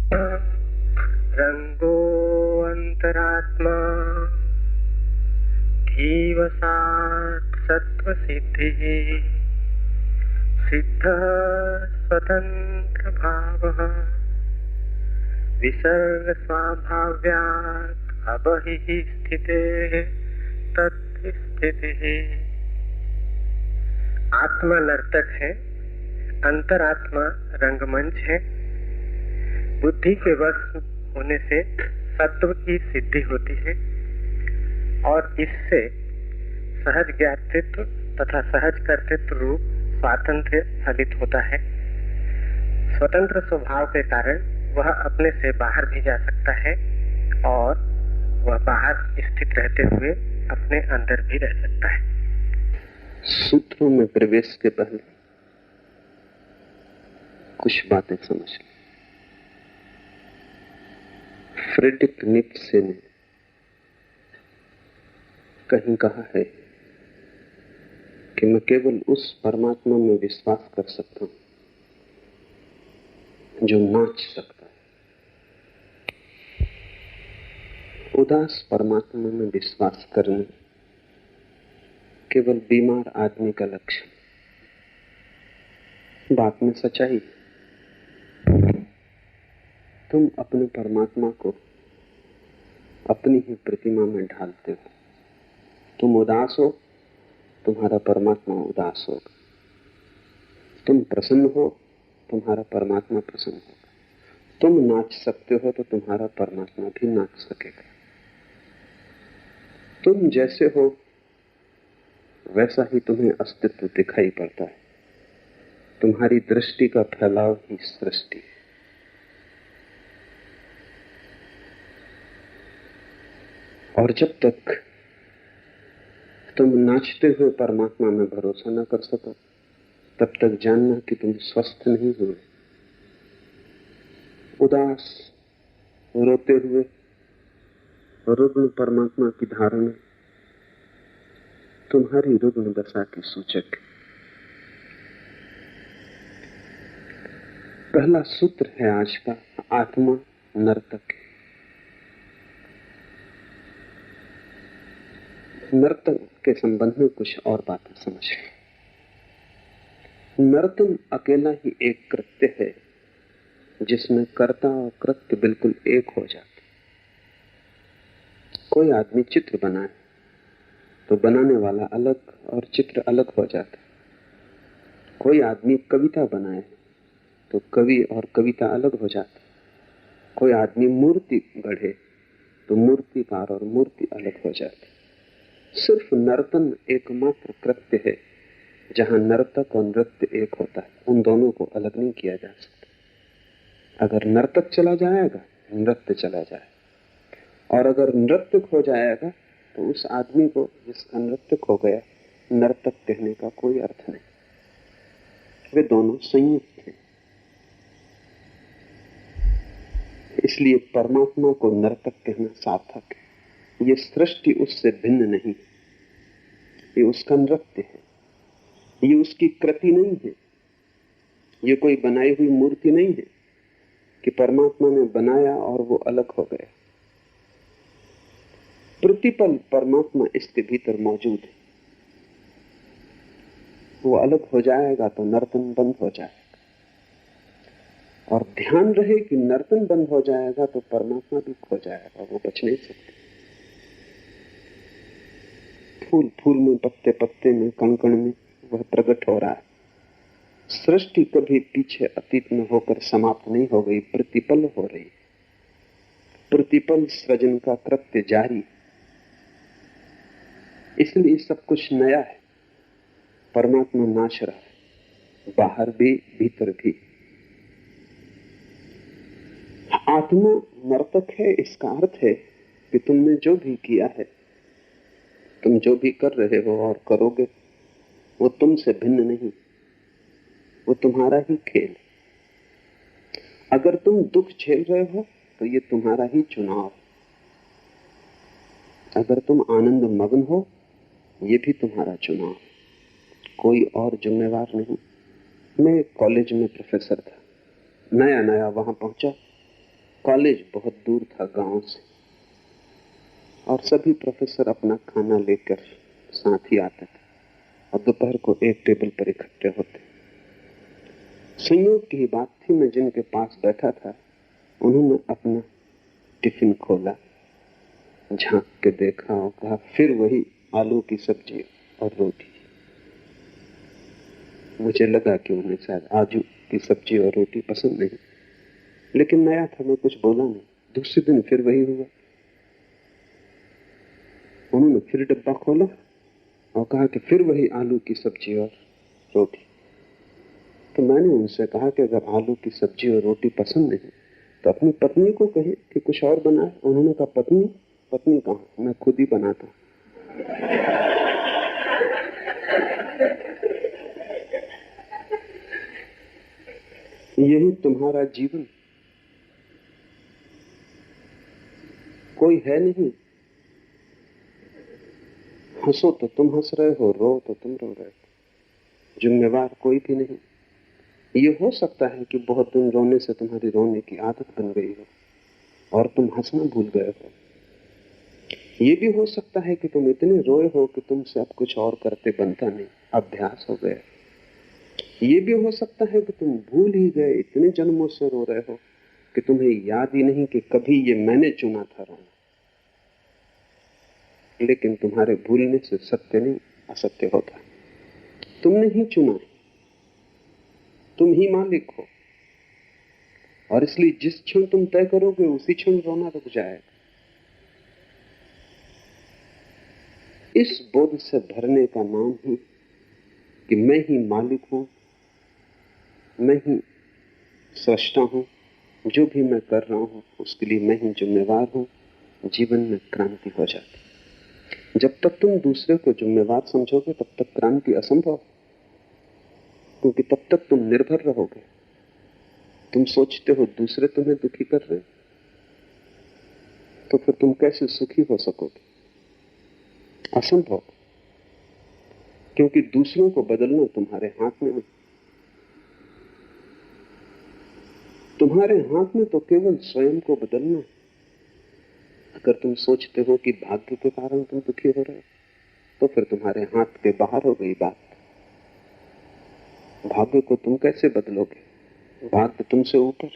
रंगो अंतरात्मा धीवसात् सत्त्वसिद्धिः सिद्धः स्वतंत्र भावः विसर्ग स्वाभाव्यात् अबहिः स्थितेः तत्स्थितिः। आत्मा नर्तक है, अंतरात्मा रंगमंच है। बुद्धि के वश होने से सत्व की सिद्धि होती है और इससे सहज ज्ञातृत्व तथा सहज कर्तृत्व रूप स्वातंत्र्य फलित होता है। स्वतंत्र स्वभाव के कारण वह अपने से बाहर भी जा सकता है और वह बाहर स्थित रहते हुए अपने अंदर भी रह सकता है। सूत्रों में प्रवेश के पहले कुछ बातें समझ लें। फ्रेडरिक नीत्शे ने कहीं कहा है कि मैं केवल उस परमात्मा में विश्वास कर सकता हूं जो नाच सकता है। उदास परमात्मा में विश्वास करना केवल बीमार आदमी का लक्षण। बात में सच्चाई। तुम अपने परमात्मा को अपनी ही प्रतिमा में ढालते हो। तुम उदास हो, तुम्हारा परमात्मा उदास होगा। तुम प्रसन्न हो, तुम्हारा परमात्मा प्रसन्न होगा। तुम नाच सकते हो तो तुम्हारा परमात्मा भी नाच सकेगा। तुम जैसे हो वैसा ही तुम्हें अस्तित्व दिखाई पड़ता है। तुम्हारी दृष्टि का फैलाव ही सृष्टि है। और जब तक तुम नाचते हुए परमात्मा में भरोसा न कर सको तब तक जानना कि तुम स्वस्थ नहीं हुए। उदास रोते हुए रुग्ण परमात्मा की धारणा तुम्हारी रुग्ण दशा की सूचक है। पहला सूत्र है आज का, आत्मा नर्तक है। नर्तन के संबंध में कुछ और बातें समझें। नर्तन अकेला ही एक कृत्य है जिसमें कर्ता और कृत्य बिल्कुल एक हो जाते। कोई आदमी चित्र बनाए तो बनाने वाला अलग और चित्र अलग हो जाता। कोई आदमी कविता बनाए तो कवि और कविता अलग हो जाती। कोई आदमी मूर्ति गढ़े तो मूर्तिकार और मूर्ति अलग हो जाती। सिर्फ नर्तन एकमात्र कृत्य है जहां नर्तक और नृत्य एक होता है। उन दोनों को अलग नहीं किया जा सकता। अगर नर्तक चला जाएगा, नृत्य चला जाएगा। और अगर नृत्य खो जाएगा तो उस आदमी को जिसका नृत्य खो गया नर्तक कहने का कोई अर्थ नहीं। वे दोनों संयुक्त हैं। इसलिए परमात्मा को नर्तक कहना सार्थक है। ये सृष्टि उससे भिन्न नहीं, ये उसका नृत्य है। ये उसकी कृति नहीं है। ये कोई बनाई हुई मूर्ति नहीं है कि परमात्मा ने बनाया और वो अलग हो गया। प्रतिपल परमात्मा इसके भीतर मौजूद है। वो अलग हो जाएगा तो नर्तन बंद हो जाएगा। और ध्यान रहे कि नर्तन बंद हो जाएगा तो परमात्मा भी खो जाएगा, वो बच नहीं सकते। फूल फूल में, पत्ते पत्ते में, कण कण में वह प्रकट हो रहा है। सृष्टि कभी पीछे अतीत में होकर समाप्त नहीं हो गई, प्रतिपल हो रही। प्रतिपल सृजन का कृत्य जारी। इसलिए सब कुछ नया है। परमात्मा नाच रहा है, बाहर भी भीतर भी। आत्मा नर्तक है। इसका अर्थ है कि तुमने जो भी किया है, तुम जो भी कर रहे हो और करोगे, वो तुमसे भिन्न नहीं, वो तुम्हारा ही खेल। अगर तुम दुख झेल रहे हो तो ये तुम्हारा ही चुनाव। अगर तुम आनंद मग्न हो, ये भी तुम्हारा चुनाव। कोई और जिम्मेवार नहीं। मैं कॉलेज में प्रोफेसर था, नया नया वहां पहुंचा कॉलेज बहुत दूर था गांव से, और सभी प्रोफेसर अपना खाना लेकर साथ ही आते थे और दोपहर को एक टेबल पर इकट्ठे होते। संयोग की बात थी, मैं जिनके पास बैठा था उन्होंने अपना टिफिन खोला, झांक के देखा और कहा, फिर वही आलू की सब्जी और रोटी। मुझे लगा कि उन्हें शायद आलू की सब्जी और रोटी पसंद नहीं, लेकिन नया था, मैं कुछ बोला नहीं। दूसरे दिन फिर वही हुआ। उन्होंने फिर डब्बा खोला और कहा कि फिर वही आलू की सब्जी और रोटी। तो मैंने उनसे कहा कि अगर आलू की सब्जी और रोटी पसंद नहीं तो अपनी पत्नी को कहे कि कुछ और बनाए। उन्होंने कहा, पत्नी पत्नी कहाँ, मैं खुद ही बनाता हूं। यही तुम्हारा जीवन, कोई है नहीं। हंसो तो तुम हंस रहे हो, रो तो तुम रो रहे हो, जिम्मेवार कोई भी नहीं। ये हो सकता है कि बहुत दिन रोने से तुम्हारी रोने की आदत बन गई हो और तुम हंसना भूल गए हो। ये भी हो सकता है कि तुम इतने रोए हो कि तुमसे अब कुछ और करते बनता नहीं, अभ्यास हो गया। ये भी हो सकता है कि तुम भूल ही गए, इतने जन्मों से रो रहे हो कि तुम्हें याद ही नहीं कि कभी ये मैंने चुना था रोना। लेकिन तुम्हारे भूलने से सत्य नहीं असत्य होता। तुमने ही चुना है, तुम ही मालिक हो, और इसलिए जिस क्षण तुम तय करोगे उसी क्षण रोना रुक जाएगा। इस बोध से भरने का नाम ही कि मैं ही मालिक हूं, मैं ही सृष्टा हूं, जो भी मैं कर रहा हूं उसके लिए मैं ही जिम्मेवार हूं, जीवन में क्रांति हो जाती। जब तक तुम दूसरे को जिम्मेवार समझोगे तब तक क्रांति असंभव, क्योंकि तब तक तुम निर्भर रहोगे। तुम सोचते हो दूसरे तुम्हें दुखी कर रहे हैं, तो फिर तुम कैसे सुखी हो सकोगे? असंभव, क्योंकि दूसरों को बदलना तुम्हारे हाथ में नहीं। तुम्हारे हाथ में तो केवल स्वयं को बदलना है। अगर तुम सोचते हो कि भाग्य के कारण तुम दुखी हो रहे हो, तो फिर तुम्हारे हाथ के बाहर हो गई बात। भाग्य को तुम कैसे बदलोगे? भाग्य तुमसे ऊपर।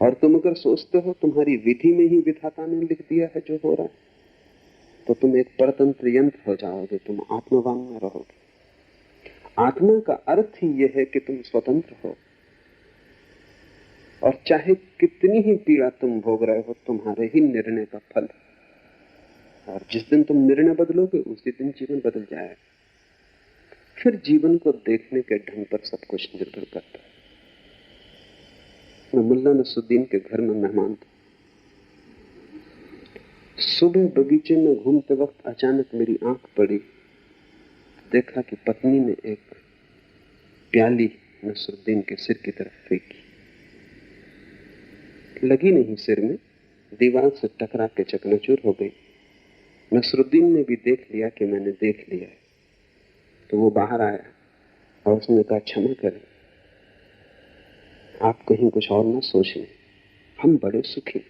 और तुम अगर सोचते हो तुम्हारी विधि में ही विधाता ने लिख दिया है जो हो रहा है, तो तुम एक परतंत्र यंत्र हो जाओगे, तुम आत्मवान में रहोगे। आत्मा का अर्थ ही यह है कि तुम स्वतंत्र हो, और चाहे कितनी ही पीड़ा तुम भोग रहे हो, तुम्हारे ही निर्णय का फल। और जिस दिन तुम निर्णय बदलोगे उसी दिन जीवन बदल जाएगा। फिर जीवन को देखने के ढंग पर सब कुछ निर्भर करता है। मैं मुल्ला नसरुद्दीन के घर में मेहमान था। सुबह बगीचे में घूमते वक्त अचानक मेरी आंख पड़ी, देखा कि पत्नी ने एक प्याली नसरुद्दीन के सिर की तरफ फेंकी। लगी नहीं सिर में, दीवार से टकरा के चकनाचूर हो गई। नसरुद्दीन ने भी देख लिया कि मैंने देख लिया है, तो वो बाहर आया और उसने कहा, क्षमा करें, आप कहीं कुछ और ना सोच लें, हम बड़े सुखी।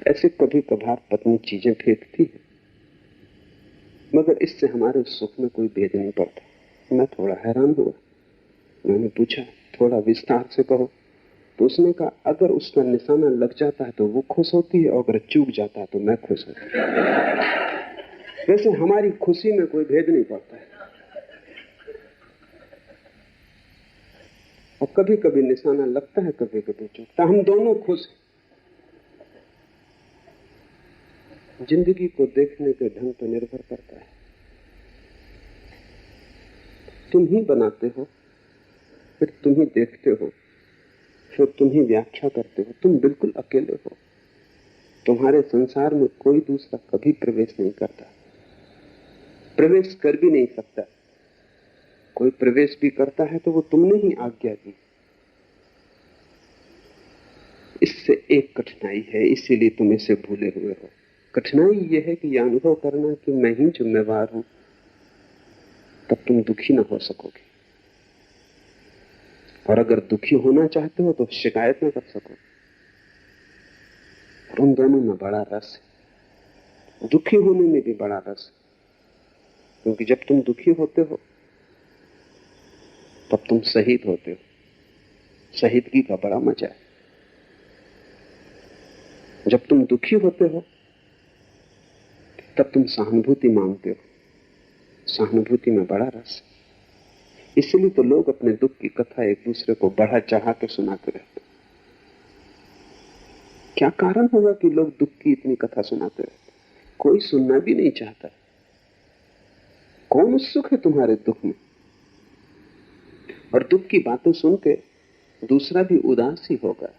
ऐसे कभी कभार पत्नी चीजें फेंकती है, मगर इससे हमारे सुख में कोई भेद नहीं पड़ता। मैं थोड़ा हैरान हुआ। मैंने पूछा, थोड़ा विस्तार से कहो। तो उसने कहा, अगर उसका निशाना लग जाता है तो वो खुश होती है, और अगर चूक जाता है तो मैं खुश होती हूँ। वैसे हमारी खुशी में कोई भेद नहीं पड़ता है, और कभी कभी निशाना लगता है, कभी कभी चूकता, हम दोनों खुश हैं। जिंदगी को देखने के ढंग पर निर्भर करता है। तुम ही बनाते हो, फिर तुम ही देखते हो, फिर तुम ही व्याख्या करते हो। तुम बिल्कुल अकेले हो। तुम्हारे संसार में कोई दूसरा कभी प्रवेश नहीं करता, प्रवेश कर भी नहीं सकता। कोई प्रवेश भी करता है तो वो तुमने ही आज्ञा दी। इससे एक कठिनाई है, इसीलिए तुम इसे भूले हुए हो। कठिनाई यह है कि यह अनुभव करना कि मैं ही जिम्मेवार हूं, तब तुम दुखी ना हो सकोगे। और अगर दुखी होना चाहते हो तो शिकायत ना कर सको। और उन दोनों में बड़ा रस है, दुखी होने में भी बड़ा रस है। क्योंकि जब तुम दुखी होते हो तब तुम शहीद होते हो, शहीदगी का बड़ा मजा है। जब तुम दुखी होते हो तब तुम सहानुभूति मांगते हो, सहानुभूति में बड़ा रस है। इसलिए तो लोग अपने दुख की कथा एक दूसरे को बढ़ा चढ़ा के सुनाते रहते। क्या कारण होगा कि लोग दुख की इतनी कथा सुनाते रहते? कोई सुनना भी नहीं चाहता। कौन उत्सुक है तुम्हारे दुख में? और दुख की बातें सुन के दूसरा भी उदास ही होगा।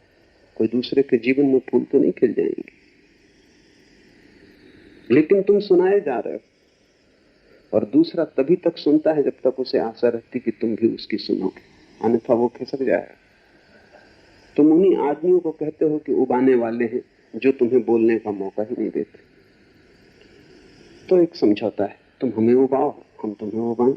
कोई दूसरे के जीवन में फूल तो नहीं खिल जाएंगे, लेकिन तुम सुनाए जा रहे हो। और दूसरा तभी तक सुनता है जब तक उसे आशा रहती कि तुम भी उसकी सुनोगे, अन्यथा वो खिसक जाएगा। तुम उन्हीं आदमियों को कहते हो कि उबाने वाले हैं जो तुम्हें बोलने का मौका ही नहीं देते। तो एक समझौता है, तुम हमें उबाओ, हम तुम्हें उबाएं।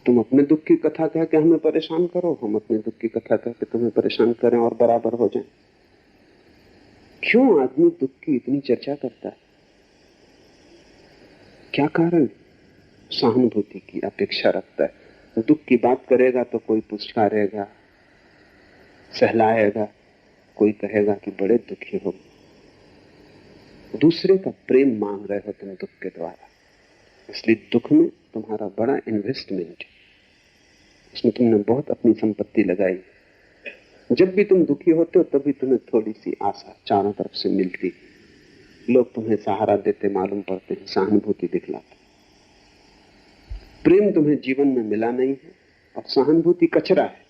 तुम अपने दुख की कथा कह के हमें परेशान करो, हम अपने दुख की कथा कह के तुम्हें परेशान करें और बराबर हो जाएं। क्यों आदमी दुख की इतनी चर्चा करता है? क्या कारण? सहानुभूति की अपेक्षा रखता है। दुख की बात करेगा तो कोई पुचकारेगा, सहलाएगा, कोई कहेगा कि बड़े दुखी हो। दूसरे का प्रेम मांग रहे हो तुम दुख के द्वारा, इसलिए दुख में तुम्हारा बड़ा इन्वेस्टमेंट है, इसमें तुमने बहुत अपनी संपत्ति लगाई। जब भी तुम दुखी होते हो तभी तुम्हें थोड़ी सी आशा चारों तरफ से मिलती, लोग तुम्हें सहारा देते मालूम पड़ते हैं, सहानुभूति दिखलाते। प्रेम तुम्हें जीवन में मिला नहीं है और सहानुभूति कचरा है,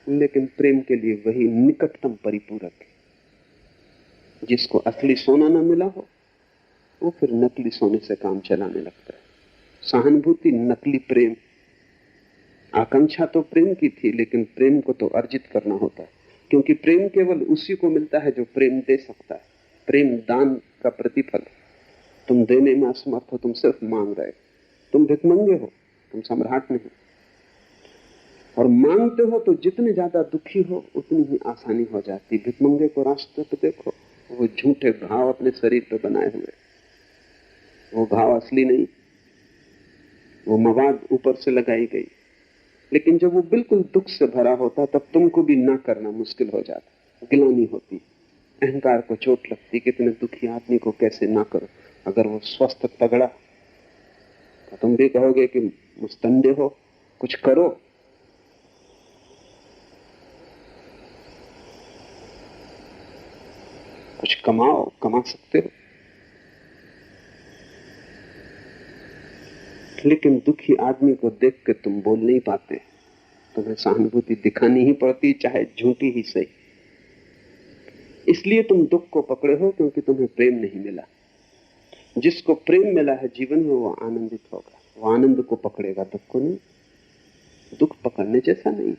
लेकिन प्रेम के लिए वही निकटतम परिपूरक है। जिसको असली सोना न मिला हो वो फिर नकली सोने से काम चलाने लगता है। सहानुभूति नकली प्रेम। आकांक्षा तो प्रेम की थी, लेकिन प्रेम को तो अर्जित करना होता है, क्योंकि प्रेम केवल उसी को मिलता है जो प्रेम दे सकता है। प्रेम दान का प्रतिफल। तुम देने में असमर्थ हो, तुम सिर्फ मांग रहे हो, तुम भिखमंगे हो, तुम सम्राट नहीं। और मांगते हो तो जितने ज्यादा दुखी हो उतनी ही आसानी हो जाती। भिखमंगे को रास्ते पे देखो, वो झूठे घाव अपने शरीर पे बनाए हुए, वो घाव असली नहीं, वो मवाद ऊपर से लगाई गई। लेकिन जब वो बिल्कुल दुख से भरा होता तब तुमको भी ना करना मुश्किल हो जाता, गिलानी होती, अहंकार को चोट लगती कि इतने दुखी आदमी को कैसे ना करो। अगर वो स्वस्थ तगड़ा तो तुम भी कहोगे कि मुस्तंदे हो, कुछ करो। कुछ कमाओ, कमा सकते हो। लेकिन दुखी आदमी को देख के तुम बोल नहीं पाते, तुम्हें सहानुभूति दिखानी ही पड़ती, चाहे झूठी ही सही। इसलिए तुम दुख को पकड़े हो, क्योंकि तुम्हें प्रेम नहीं मिला। जिसको प्रेम मिला है जीवन में वो आनंदित होगा, वो आनंद को पकड़ेगा, दुख को नहीं। दुख पकड़ने जैसा नहीं।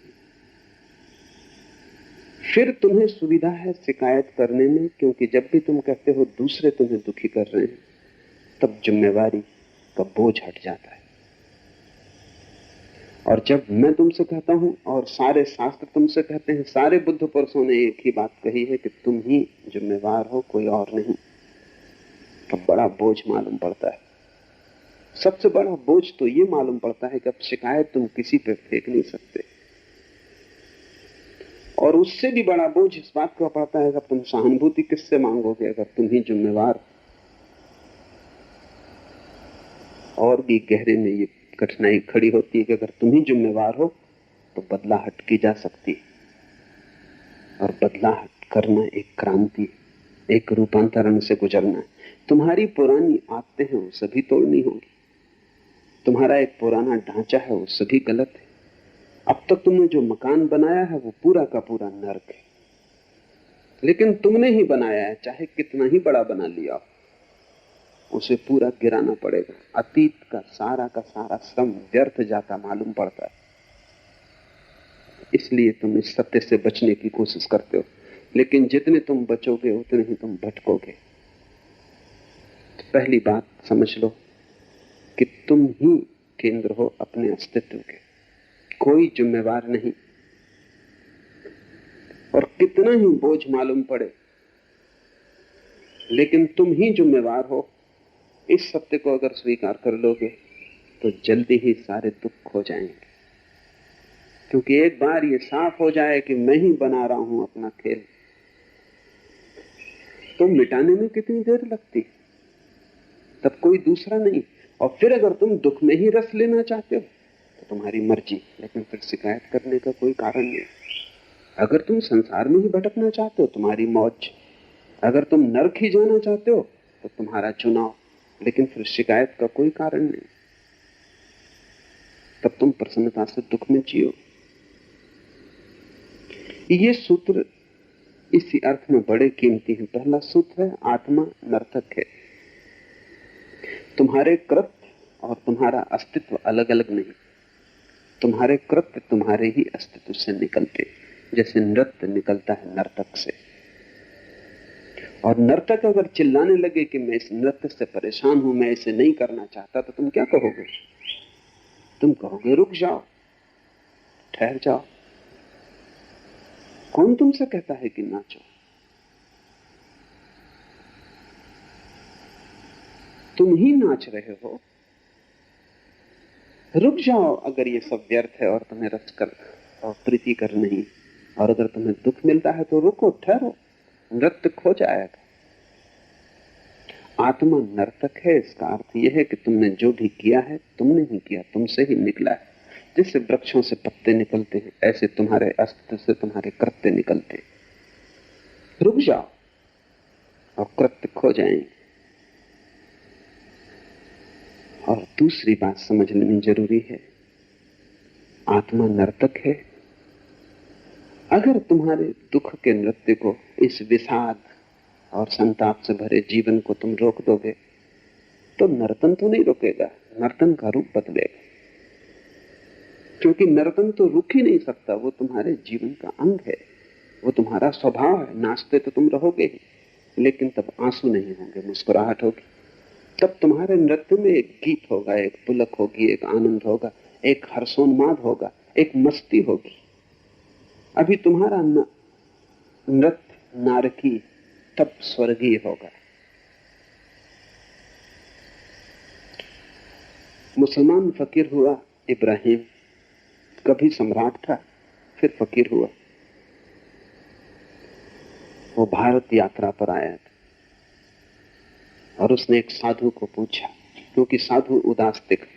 फिर तुम्हें सुविधा है शिकायत करने में, क्योंकि जब भी तुम कहते हो दूसरे तुम्हें दुखी कर रहे हैं तब जिम्मेवारी का बोझ हट जाता है। और जब मैं तुमसे कहता हूं और सारे शास्त्र तुमसे कहते हैं, सारे बुद्ध पुरुषों ने एक ही बात कही है कि तुम ही जिम्मेवार हो, कोई और नहीं, तब बड़ा बोझ मालूम पड़ता है। सबसे बड़ा बोझ तो ये मालूम पड़ता है कि अब शिकायत तुम किसी पे फेंक नहीं सकते। और उससे भी बड़ा बोझ इस बात का पड़ता है कि अब तुम सहानुभूति किससे मांगोगे अगर तुम ही जिम्मेवार। और भी गहरे में ये कठिनाई खड़ी होती है कि अगर तुम ही जिम्मेवार हो तो बदलाहट की जा सकती है, और बदलाहट करना एक क्रांति, एक रूपांतरण से गुजरना है। तुम्हारी पुरानी आदतें हैं वो सभी तोड़नी होगी, तुम्हारा एक पुराना ढांचा है वो सभी गलत है। अब तक तुमने जो मकान बनाया है वो पूरा का पूरा नर्क है, लेकिन तुमने ही बनाया है, चाहे कितना ही बड़ा बना लिया हो, उसे पूरा गिराना पड़ेगा। अतीत का सारा श्रम व्यर्थ जाता मालूम पड़ता है। इसलिए तुम इस सत्य से बचने की कोशिश करते हो, लेकिन जितने तुम बचोगे उतने ही तुम भटकोगे। तो पहली बात समझ लो कि तुम ही केंद्र हो अपने अस्तित्व के, कोई जिम्मेवार नहीं। और कितना ही बोझ मालूम पड़े, लेकिन तुम ही जिम्मेवार हो। इस सत्य को अगर स्वीकार कर लोगे तो जल्दी ही सारे दुख खो जाएंगे। क्योंकि एक बार ये साफ हो जाए कि मैं ही बना रहा हूं अपना खेल, तो मिटाने में कितनी देर लगती, तब कोई दूसरा नहीं। और फिर अगर तुम दुख में ही रस लेना चाहते हो तो तुम्हारी मर्जी, लेकिन फिर शिकायत करने का कोई कारण नहीं। अगर तुम संसार में ही भटकना चाहते हो, तुम्हारी मौज। अगर तुम नरक ही जाना चाहते हो तो तुम्हारा चुनाव, लेकिन फिर शिकायत का कोई कारण नहीं। तब तुम प्रसन्नता से दुख में जियो। ये सूत्र इसी अर्थ में बड़े कीमती हैं। पहला सूत्र है, आत्मा नर्तक है। तुम्हारे कृत्य और तुम्हारा अस्तित्व अलग अलग नहीं। तुम्हारे कृत्य तुम्हारे ही अस्तित्व से निकलते, जैसे नृत्य निकलता है नर्तक से। और नर्तक अगर चिल्लाने लगे कि मैं इस नृत्य से परेशान हूं, मैं इसे नहीं करना चाहता, तो तुम क्या कहोगे? तुम कहोगे रुक जाओ, ठहर जाओ। कौन तुमसे कहता है कि नाचो? तुम ही नाच रहे हो। रुक जाओ अगर ये सब व्यर्थ है और तुम्हें रस कर और प्रीति कर नहीं। और अगर तुम्हें दुख मिलता है तो रुको, ठहरो, नृत्य खो जाएगा। आत्मा नर्तक है, इसका अर्थ यह है कि तुमने जो भी किया है तुमने ही किया, तुमसे ही निकला है। जैसे वृक्षों से पत्ते निकलते हैं, ऐसे तुम्हारे अस्तित्व से तुम्हारे कृत्य निकलते। रुक जाओ और कृत्य खो जाएंगे। और दूसरी बात समझ लेनी जरूरी है, आत्मा नर्तक है। अगर तुम्हारे दुख के नृत्य को, इस विषाद और संताप से भरे जीवन को तुम रोक दोगे तो नर्तन तो नहीं रुकेगा, नर्तन का रूप बदलेगा। क्योंकि नर्तन तो रुक ही नहीं सकता, वो तुम्हारे जीवन का अंग है, वो तुम्हारा स्वभाव है। नाचते तो तुम रहोगे ही, लेकिन तब आंसू नहीं होंगे, मुस्कुराहट होगी। तब तुम्हारे नृत्य में एक गीत होगा, एक पुलक होगी, एक आनंद होगा, एक हर्षोन्माद होगा, एक मस्ती होगी। अभी तुम्हारा नृत्य नारकी, तब स्वर्गीय होगा। मुसलमान फकीर हुआ इब्राहिम, कभी सम्राट था, फिर फकीर हुआ। वो भारत यात्रा पर आया था और उसने एक साधु को पूछा, क्योंकि साधु उदास दिख,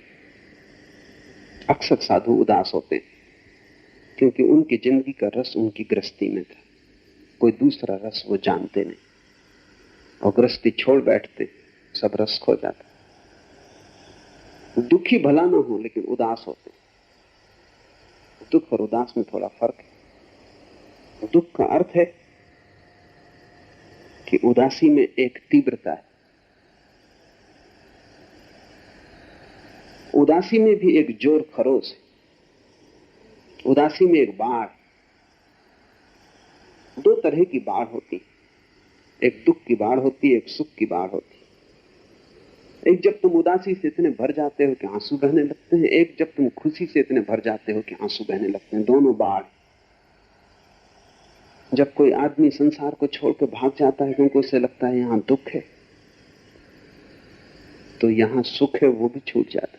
अक्सर साधु उदास होते, क्योंकि उनकी जिंदगी का रस उनकी गृहस्थी में था, कोई दूसरा रस वो जानते नहीं, और गृहस्थी छोड़ बैठते, सब रस खो जाता। दुखी भला ना हो लेकिन उदास होते। दुख और उदास में थोड़ा फर्क है। दुख का अर्थ है कि उदासी में एक तीव्रता है, उदासी में भी एक जोर खरोश है, उदासी में एक बाढ़। दो तरह की बाढ़ होती, एक दुख की बाढ़ होती है, एक सुख की बाढ़ होती। एक जब तुम उदासी से इतने भर जाते हो कि आंसू बहने लगते हैं, एक जब तुम खुशी से इतने भर जाते हो कि आंसू बहने लगते हैं। दोनों बाढ़। जब कोई आदमी संसार को छोड़कर भाग जाता है क्योंकि उसे लगता है यहां दुख है, तो यहां सुख है वो भी छूट जाता है,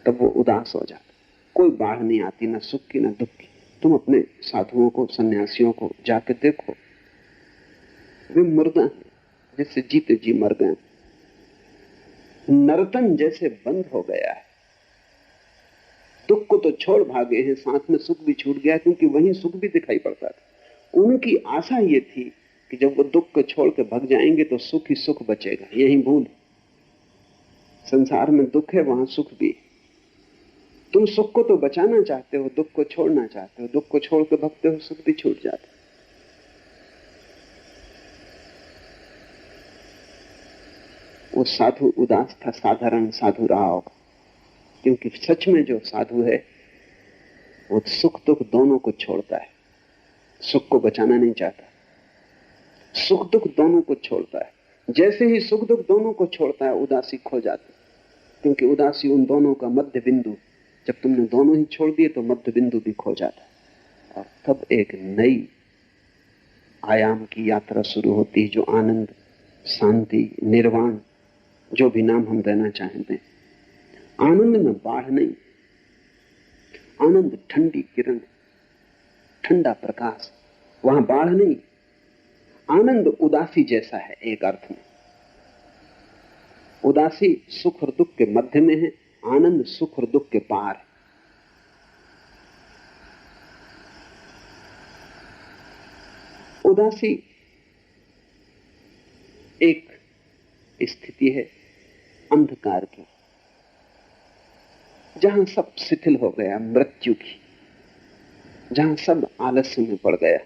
तब वो उदास हो जाता। कोई बाढ़ नहीं आती, ना सुख की ना दुख की। तुम अपने साधुओं को, सन्यासियों को जाके देखो, वे मुर्दा हैं, जैसे जीते जी मर गए। नर्तन जैसे बंद हो गया है। दुख को तो छोड़ भागे हैं, साथ में सुख भी छूट गया, क्योंकि वहीं सुख भी दिखाई पड़ता था। उनकी आशा ये थी कि जब वो दुख को छोड़ के भाग जाएंगे तो सुख ही सुख बचेगा। यही भूल, संसार में दुख है, वहां सुख भी। तुम सुख को तो बचाना चाहते हो, दुख को छोड़ना चाहते हो। दुख को छोड़ के भगते हो, सुख भी छूट जाता। वो साधु उदास था, साधारण साधु रहा होगा, क्योंकि सच में जो साधु है वो सुख दुख दोनों को छोड़ता है। सुख को बचाना नहीं चाहता, सुख दुख दोनों को छोड़ता है। जैसे ही सुख दुख दोनों को छोड़ता है, उदासी खो जाती, क्योंकि उदासी उन दोनों का मध्य बिंदु। जब तुमने दोनों ही छोड़ दिए तो मध्य बिंदु भी खो जाता है, और तब एक नई आयाम की यात्रा शुरू होती है, जो आनंद, शांति, निर्वाण, जो भी नाम हम देना चाहते हैं। आनंद में बाढ़ नहीं, आनंद ठंडी किरण, ठंडा प्रकाश, वहां बाढ़ नहीं। आनंद उदासी जैसा है एक अर्थ में। उदासी सुख और दुख के मध्य में है, आनंद सुख और दुख के पार है। उदासी एक स्थिति है अंधकार की, जहां सब शिथिल हो गया, मृत्यु की, जहां सब आलस्य में पड़ गया।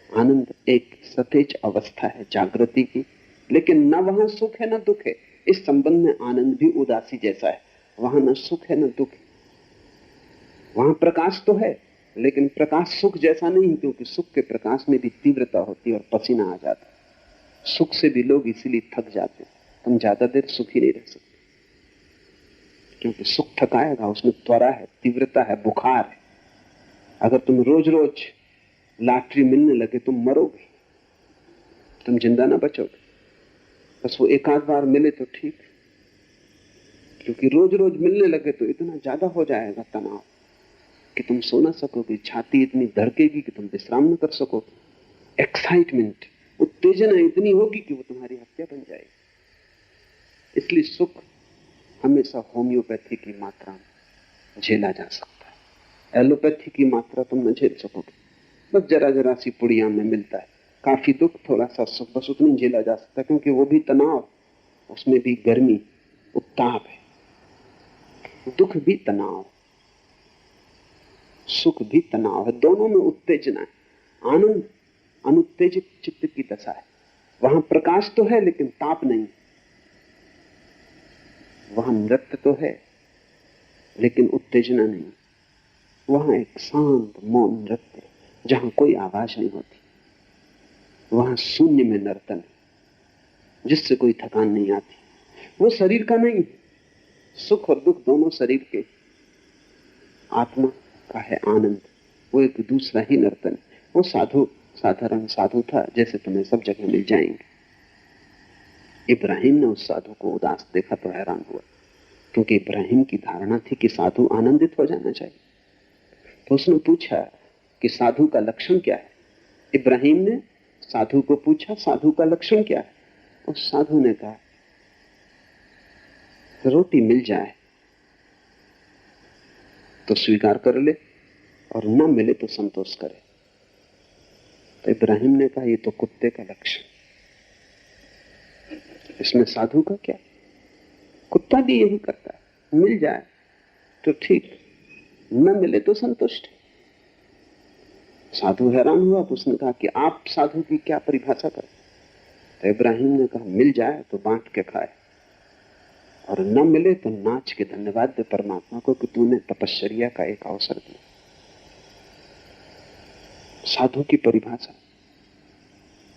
आनंद एक सतेज अवस्था है जागृति की, लेकिन न वहां सुख है न दुख है। इस संबंध में आनंद भी उदासी जैसा है, वहां न सुख है न दुख है। वहां प्रकाश तो है, लेकिन प्रकाश सुख जैसा नहीं, क्योंकि सुख के प्रकाश में भी तीव्रता होती है और पसीना आ जाता है। सुख से भी लोग इसीलिए थक जाते हैं। तुम ज्यादा देर सुखी नहीं रह सकते, क्योंकि सुख थकाएगा, उसमें त्वरा है, तीव्रता है, बुखार है। अगर तुम रोज रोज लॉटरी मिलने लगे, तुम मरोगे, तुम जिंदा ना बचोगे। बस वो एक आध बार मिले तो ठीक, क्योंकि रोज रोज मिलने लगे तो इतना ज्यादा हो जाएगा तनाव कि तुम सो ना सकोगे, छाती इतनी धड़केगी कि तुम विश्राम न कर सकोगे। एक्साइटमेंट, उत्तेजना इतनी होगी कि वो तुम्हारी हत्या बन जाएगी। इसलिए सुख हमेशा होम्योपैथी की मात्रा में झेला जा सकता है, एलोपैथी की मात्रा तुम न झेल सकोगे। बस जरा जरा सी पुड़िया में मिलता है। काफी दुख, थोड़ा सा सुख, बस उतनी झेला जा सकता है, क्योंकि वो भी तनाव, उसमें भी गर्मी, उत्ताप है। दुख भी तनाव, सुख भी तनाव है, दोनों में उत्तेजना है। आनंद अनुत्तेजित चित्त की दशा है। वहां प्रकाश तो है लेकिन ताप नहीं, वहां नृत्य तो है लेकिन उत्तेजना नहीं। वहां एक शांत मौन नृत्य जहां कोई आवाज नहीं होती। वहां शून्य में नर्तन है जिससे कोई थकान नहीं आती। वो शरीर का नहीं, सुख और दुख दोनों शरीर के, आत्मा का है आनंद। वो एक दूसरा ही नर्तन है। वो साधु साधारण साधु था जैसे तुम्हें सब जगह मिल जाएंगे। इब्राहिम ने उस साधु को उदास देखा तो हैरान हुआ, क्योंकि इब्राहिम की धारणा थी कि साधु आनंदित हो जाना चाहिए। तो उसने पूछा कि साधु का लक्षण क्या है। इब्राहिम ने साधु को पूछा, साधु का लक्षण क्या है। उस साधु ने कहा, रोटी मिल जाए तो स्वीकार कर ले और न मिले तो संतोष करे। तो इब्राहिम ने कहा, ये तो कुत्ते का लक्षण, इसमें साधु का क्या। कुत्ता भी यही करता है, मिल जाए तो ठीक, न मिले तो संतुष्ट। साधु हैरान हुआ। उसने कहा कि आप साधु की क्या परिभाषा करते। तो इब्राहिम ने कहा, मिल जाए तो बांट के खाए और न मिले तो नाच के धन्यवाद दे परमात्मा को कि तूने तपश्चर्या का एक अवसर दिया। साधु की परिभाषा,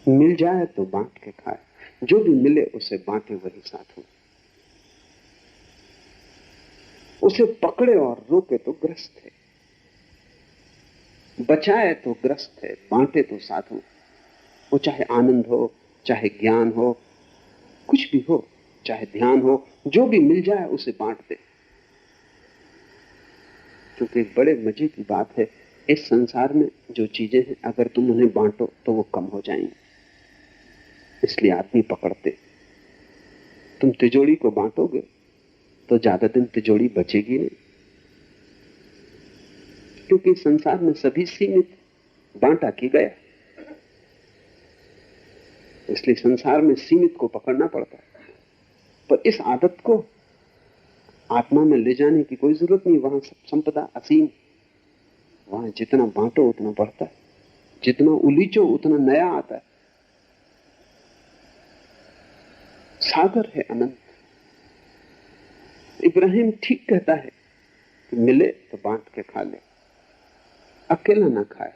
मिल जाए तो बांट के खाए, जो भी मिले उसे बांटे, वही साधु। उसे पकड़े और रोके तो ग्रस्त है, बचाए तो ग्रस्त है, बांटे तो साधु। वो चाहे आनंद हो, चाहे ज्ञान हो, कुछ भी हो, चाहे ध्यान हो, जो भी मिल जाए उसे बांट दे। क्योंकि एक बड़े मजे की बात है, इस संसार में जो चीजें हैं अगर तुम उन्हें बांटो तो वो कम हो जाएंगी, इसलिए आदमी पकड़ते। तुम तिजोरी को बांटोगे तो ज्यादा दिन तिजोरी बचेगी नहीं, क्योंकि संसार में सभी सीमित, बांटा की गया, इसलिए संसार में सीमित को पकड़ना पड़ता है। पर इस आदत को आत्मा में ले जाने की कोई जरूरत नहीं। वहां संपदा असीम, वहां जितना बांटो उतना बढ़ता है, जितना उलीचो उतना नया आता है। सागर है अनंत। इब्राहिम ठीक कहता है कि मिले तो बांट के खा ले, अकेला ना खाए,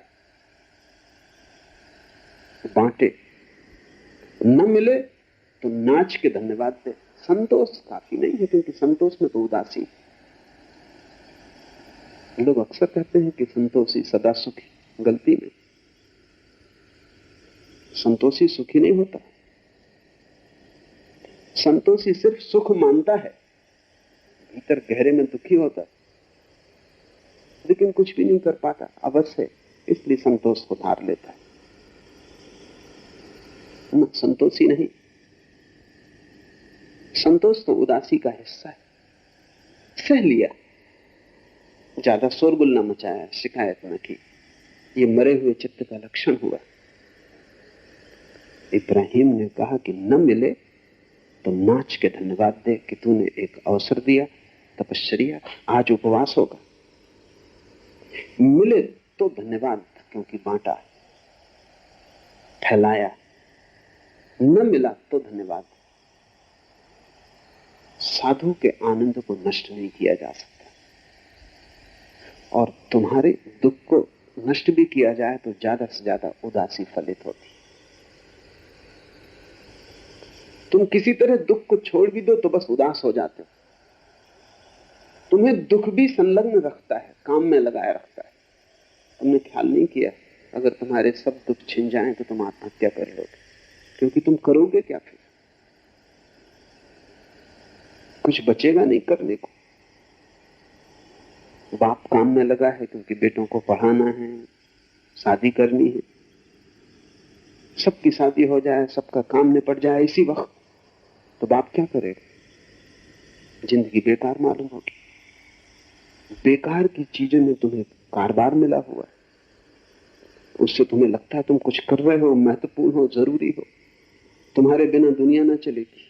बांटे। न मिले तो नाच के धन्यवाद दे। संतोष काफी नहीं है, क्योंकि संतोष में तो उदासी। लोग अक्सर कहते हैं कि संतोषी सदा सुखी, गलती में। संतोषी सुखी नहीं होता। संतोषी सिर्फ सुख मानता है, भीतर गहरे में दुखी होता है, लेकिन कुछ भी नहीं कर पाता अवश्य, इसलिए संतोष को धार लेता है। ना, संतोषी नहीं। संतोष तो उदासी का हिस्सा है। सह लिया, ज्यादा शोरगुल न मचाया, शिकायत न की, ये मरे हुए चित्त का लक्षण हुआ। इब्राहिम ने कहा कि न मिले तो नाच के धन्यवाद दे कि तूने एक अवसर दिया, तपश्चर्या, आज उपवास होगा। मिले तो धन्यवाद, क्योंकि बांटा, फैलाया। न मिला तो धन्यवाद। साधु के आनंद को नष्ट नहीं किया जा सकता, और तुम्हारे दुख को नष्ट भी किया जाए तो ज्यादा से ज्यादा उदासी फलित होती। तुम किसी तरह दुख को छोड़ भी दो तो बस उदास हो जाते हो। तुम्हें दुख भी संलग्न रखता है, काम में लगाए रखता है। तुमने ख्याल नहीं किया, अगर तुम्हारे सब दुख छिन जाएं तो तुम आत्महत्या कर लोगे, क्योंकि तुम करोगे क्या फिर? कुछ बचेगा नहीं करने को। बाप काम में लगा है क्योंकि बेटों को पढ़ाना है, शादी करनी है। सबकी शादी हो जाए, सबका काम निपट जाए इसी वक्त, तो बाप क्या करेगा? जिंदगी बेकार मालूम होगी। बेकार की चीजों में तुम्हें कारोबार मिला हुआ है, उससे तुम्हें लगता है तुम कुछ कर रहे हो, महत्वपूर्ण हो, जरूरी हो। तुम्हारे बिना दुनिया ना चलेगी।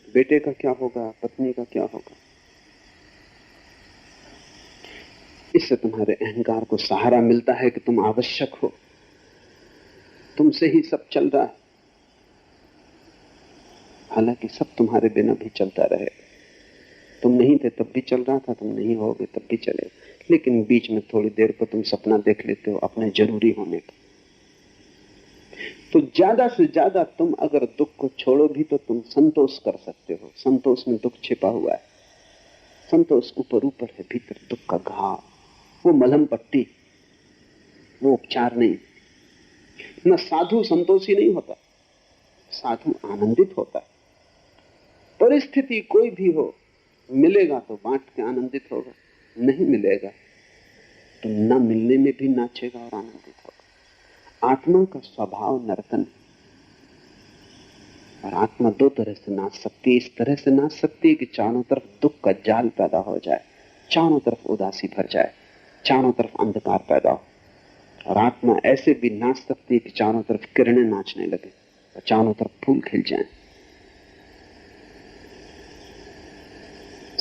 बेटे का क्या होगा, पत्नी का क्या होगा? इससे तुम्हारे अहंकार को सहारा मिलता है कि तुम आवश्यक हो, तुमसे ही सब चल रहा है। हालांकि सब तुम्हारे बिना भी चलता रहे। तुम नहीं थे तब भी चल रहा था, तुम नहीं होगे तब भी चलेगा, लेकिन बीच में थोड़ी देर को तुम सपना देख लेते हो अपने जरूरी होने का। तो ज्यादा से ज्यादा तुम अगर दुख को छोड़ो भी तो तुम संतोष कर सकते हो। संतोष में दुख छिपा हुआ है। संतोष ऊपर ऊपर है, भीतर दुख का घाव। वो मलहम पट्टी, वो उपचार नहीं। न साधु संतोषी नहीं होता, साधु आनंदित होता है। परिस्थिति कोई भी हो, मिलेगा तो बांट के आनंदित होगा, नहीं मिलेगा तो न मिलने में भी नाचेगा और आनंदित होगा। आत्मा का स्वभाव नर्तन है, और आत्मा दो तरह से नाच सकती है। इस तरह से नाच सकती है कि चारों तरफ दुख का जाल पैदा हो जाए, चारों तरफ उदासी भर जाए, चारों तरफ अंधकार पैदा हो। और आत्मा ऐसे भी नाच सकती है कि चारों तरफ किरणें नाचने लगे और चारों तरफ फूल खिल जाएं।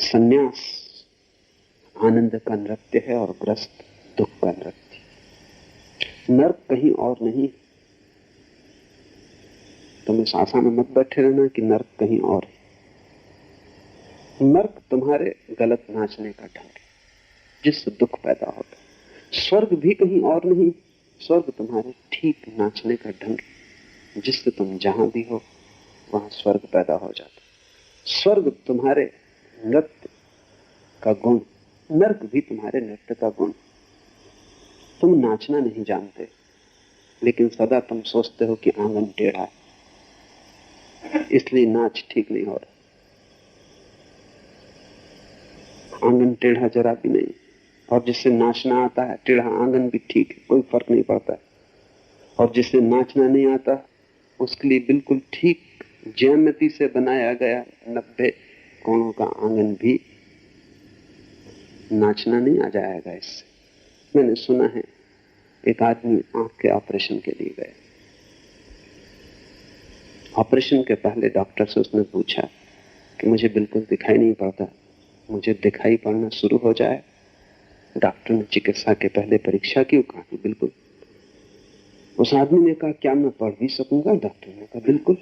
संन्यास आनंद का नृत्य है और ग्रस्त दुख का नृत्य। नर्क कहीं और नहीं। तुम इस आशा में मत बैठे रहना कि नर्क कहीं और है। नर्क तुम्हारे गलत नाचने का ढंग है, जिससे दुख पैदा होता है। स्वर्ग भी कहीं और नहीं। स्वर्ग तुम्हारे ठीक नाचने का ढंग है, जिससे तुम जहां भी हो वहां स्वर्ग पैदा हो जाता है। स्वर्ग तुम्हारे नृत्य का गुण, नर्क भी तुम्हारे नृत्य का गुण। तुम नाचना नहीं जानते, लेकिन सदा तुम सोचते हो कि आंगन टेढ़ा है, इसलिए नाच ठीक नहीं हो रहा। आंगन टेढ़ा जरा भी नहीं, और जिससे नाचना आता है टेढ़ा आंगन भी ठीक है, कोई फर्क नहीं पड़ता है। और जिससे नाचना नहीं आता उसके लिए बिल्कुल ठीक ज्यामिति से बनाया गया 90 कोणों का आंगन भी नाचना नहीं आ जाएगा इससे। मैंने सुना है एक आदमी आंख के ऑपरेशन के लिए गए। ऑपरेशन के पहले डॉक्टर से उसने पूछा कि मुझे बिल्कुल दिखाई नहीं पड़ता, मुझे दिखाई पड़ना शुरू हो जाए। डॉक्टर ने चिकित्सा के पहले परीक्षा की, कहा कि बिल्कुल। उस आदमी ने कहा क्या मैं पढ़ भी सकूंगा? डॉक्टर ने कहा बिल्कुल।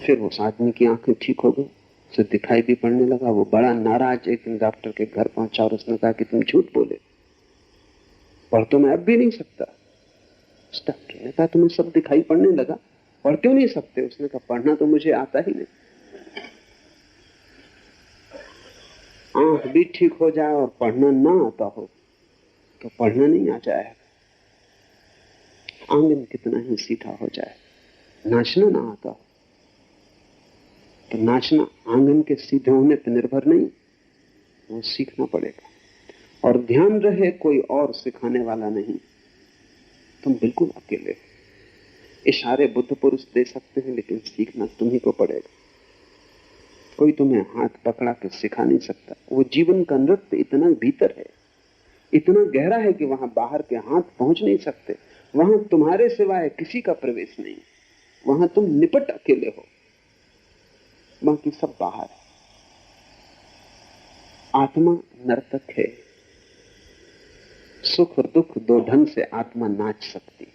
फिर उस आदमी की आंखें ठीक हो गई, उसे दिखाई भी पड़ने लगा। वो बड़ा नाराज एक दिन डॉक्टर के घर पहुंचा और उसने कहा कि तुम झूठ बोले, पढ़ तो मैं अब भी नहीं सकता। उस डॉक्टर ने कहा तुम्हें सब दिखाई पड़ने लगा, पढ़ क्यों नहीं सकते? उसने कहा पढ़ना तो मुझे आता ही नहीं। आंख भी ठीक हो जाए और पढ़ना ना आता हो तो पढ़ना नहीं आ जाएगा। आंगन कितना ही सीधा हो जाए, नाचना ना आता हो तो नाचना आंगन के सीधे होने पर निर्भर नहीं, वो सीखना पड़ेगा। और ध्यान रहे कोई और सिखाने वाला नहीं, तुम बिल्कुल अकेले हो। इशारे बुद्ध पुरुष दे सकते हैं, लेकिन सीखना तुम्ही को पड़ेगा। कोई तुम्हें हाथ पकड़ा के सिखा नहीं सकता। वो जीवन का नृत्य इतना भीतर है, इतना गहरा है कि वहां बाहर के हाथ पहुंच नहीं सकते। वहां तुम्हारे सिवाय किसी का प्रवेश नहीं। वहां तुम निपट अकेले हो, बाकी सब बाहर है। आत्मा नर्तक है। सुख और दुख दो ढंग से आत्मा नाच सकती।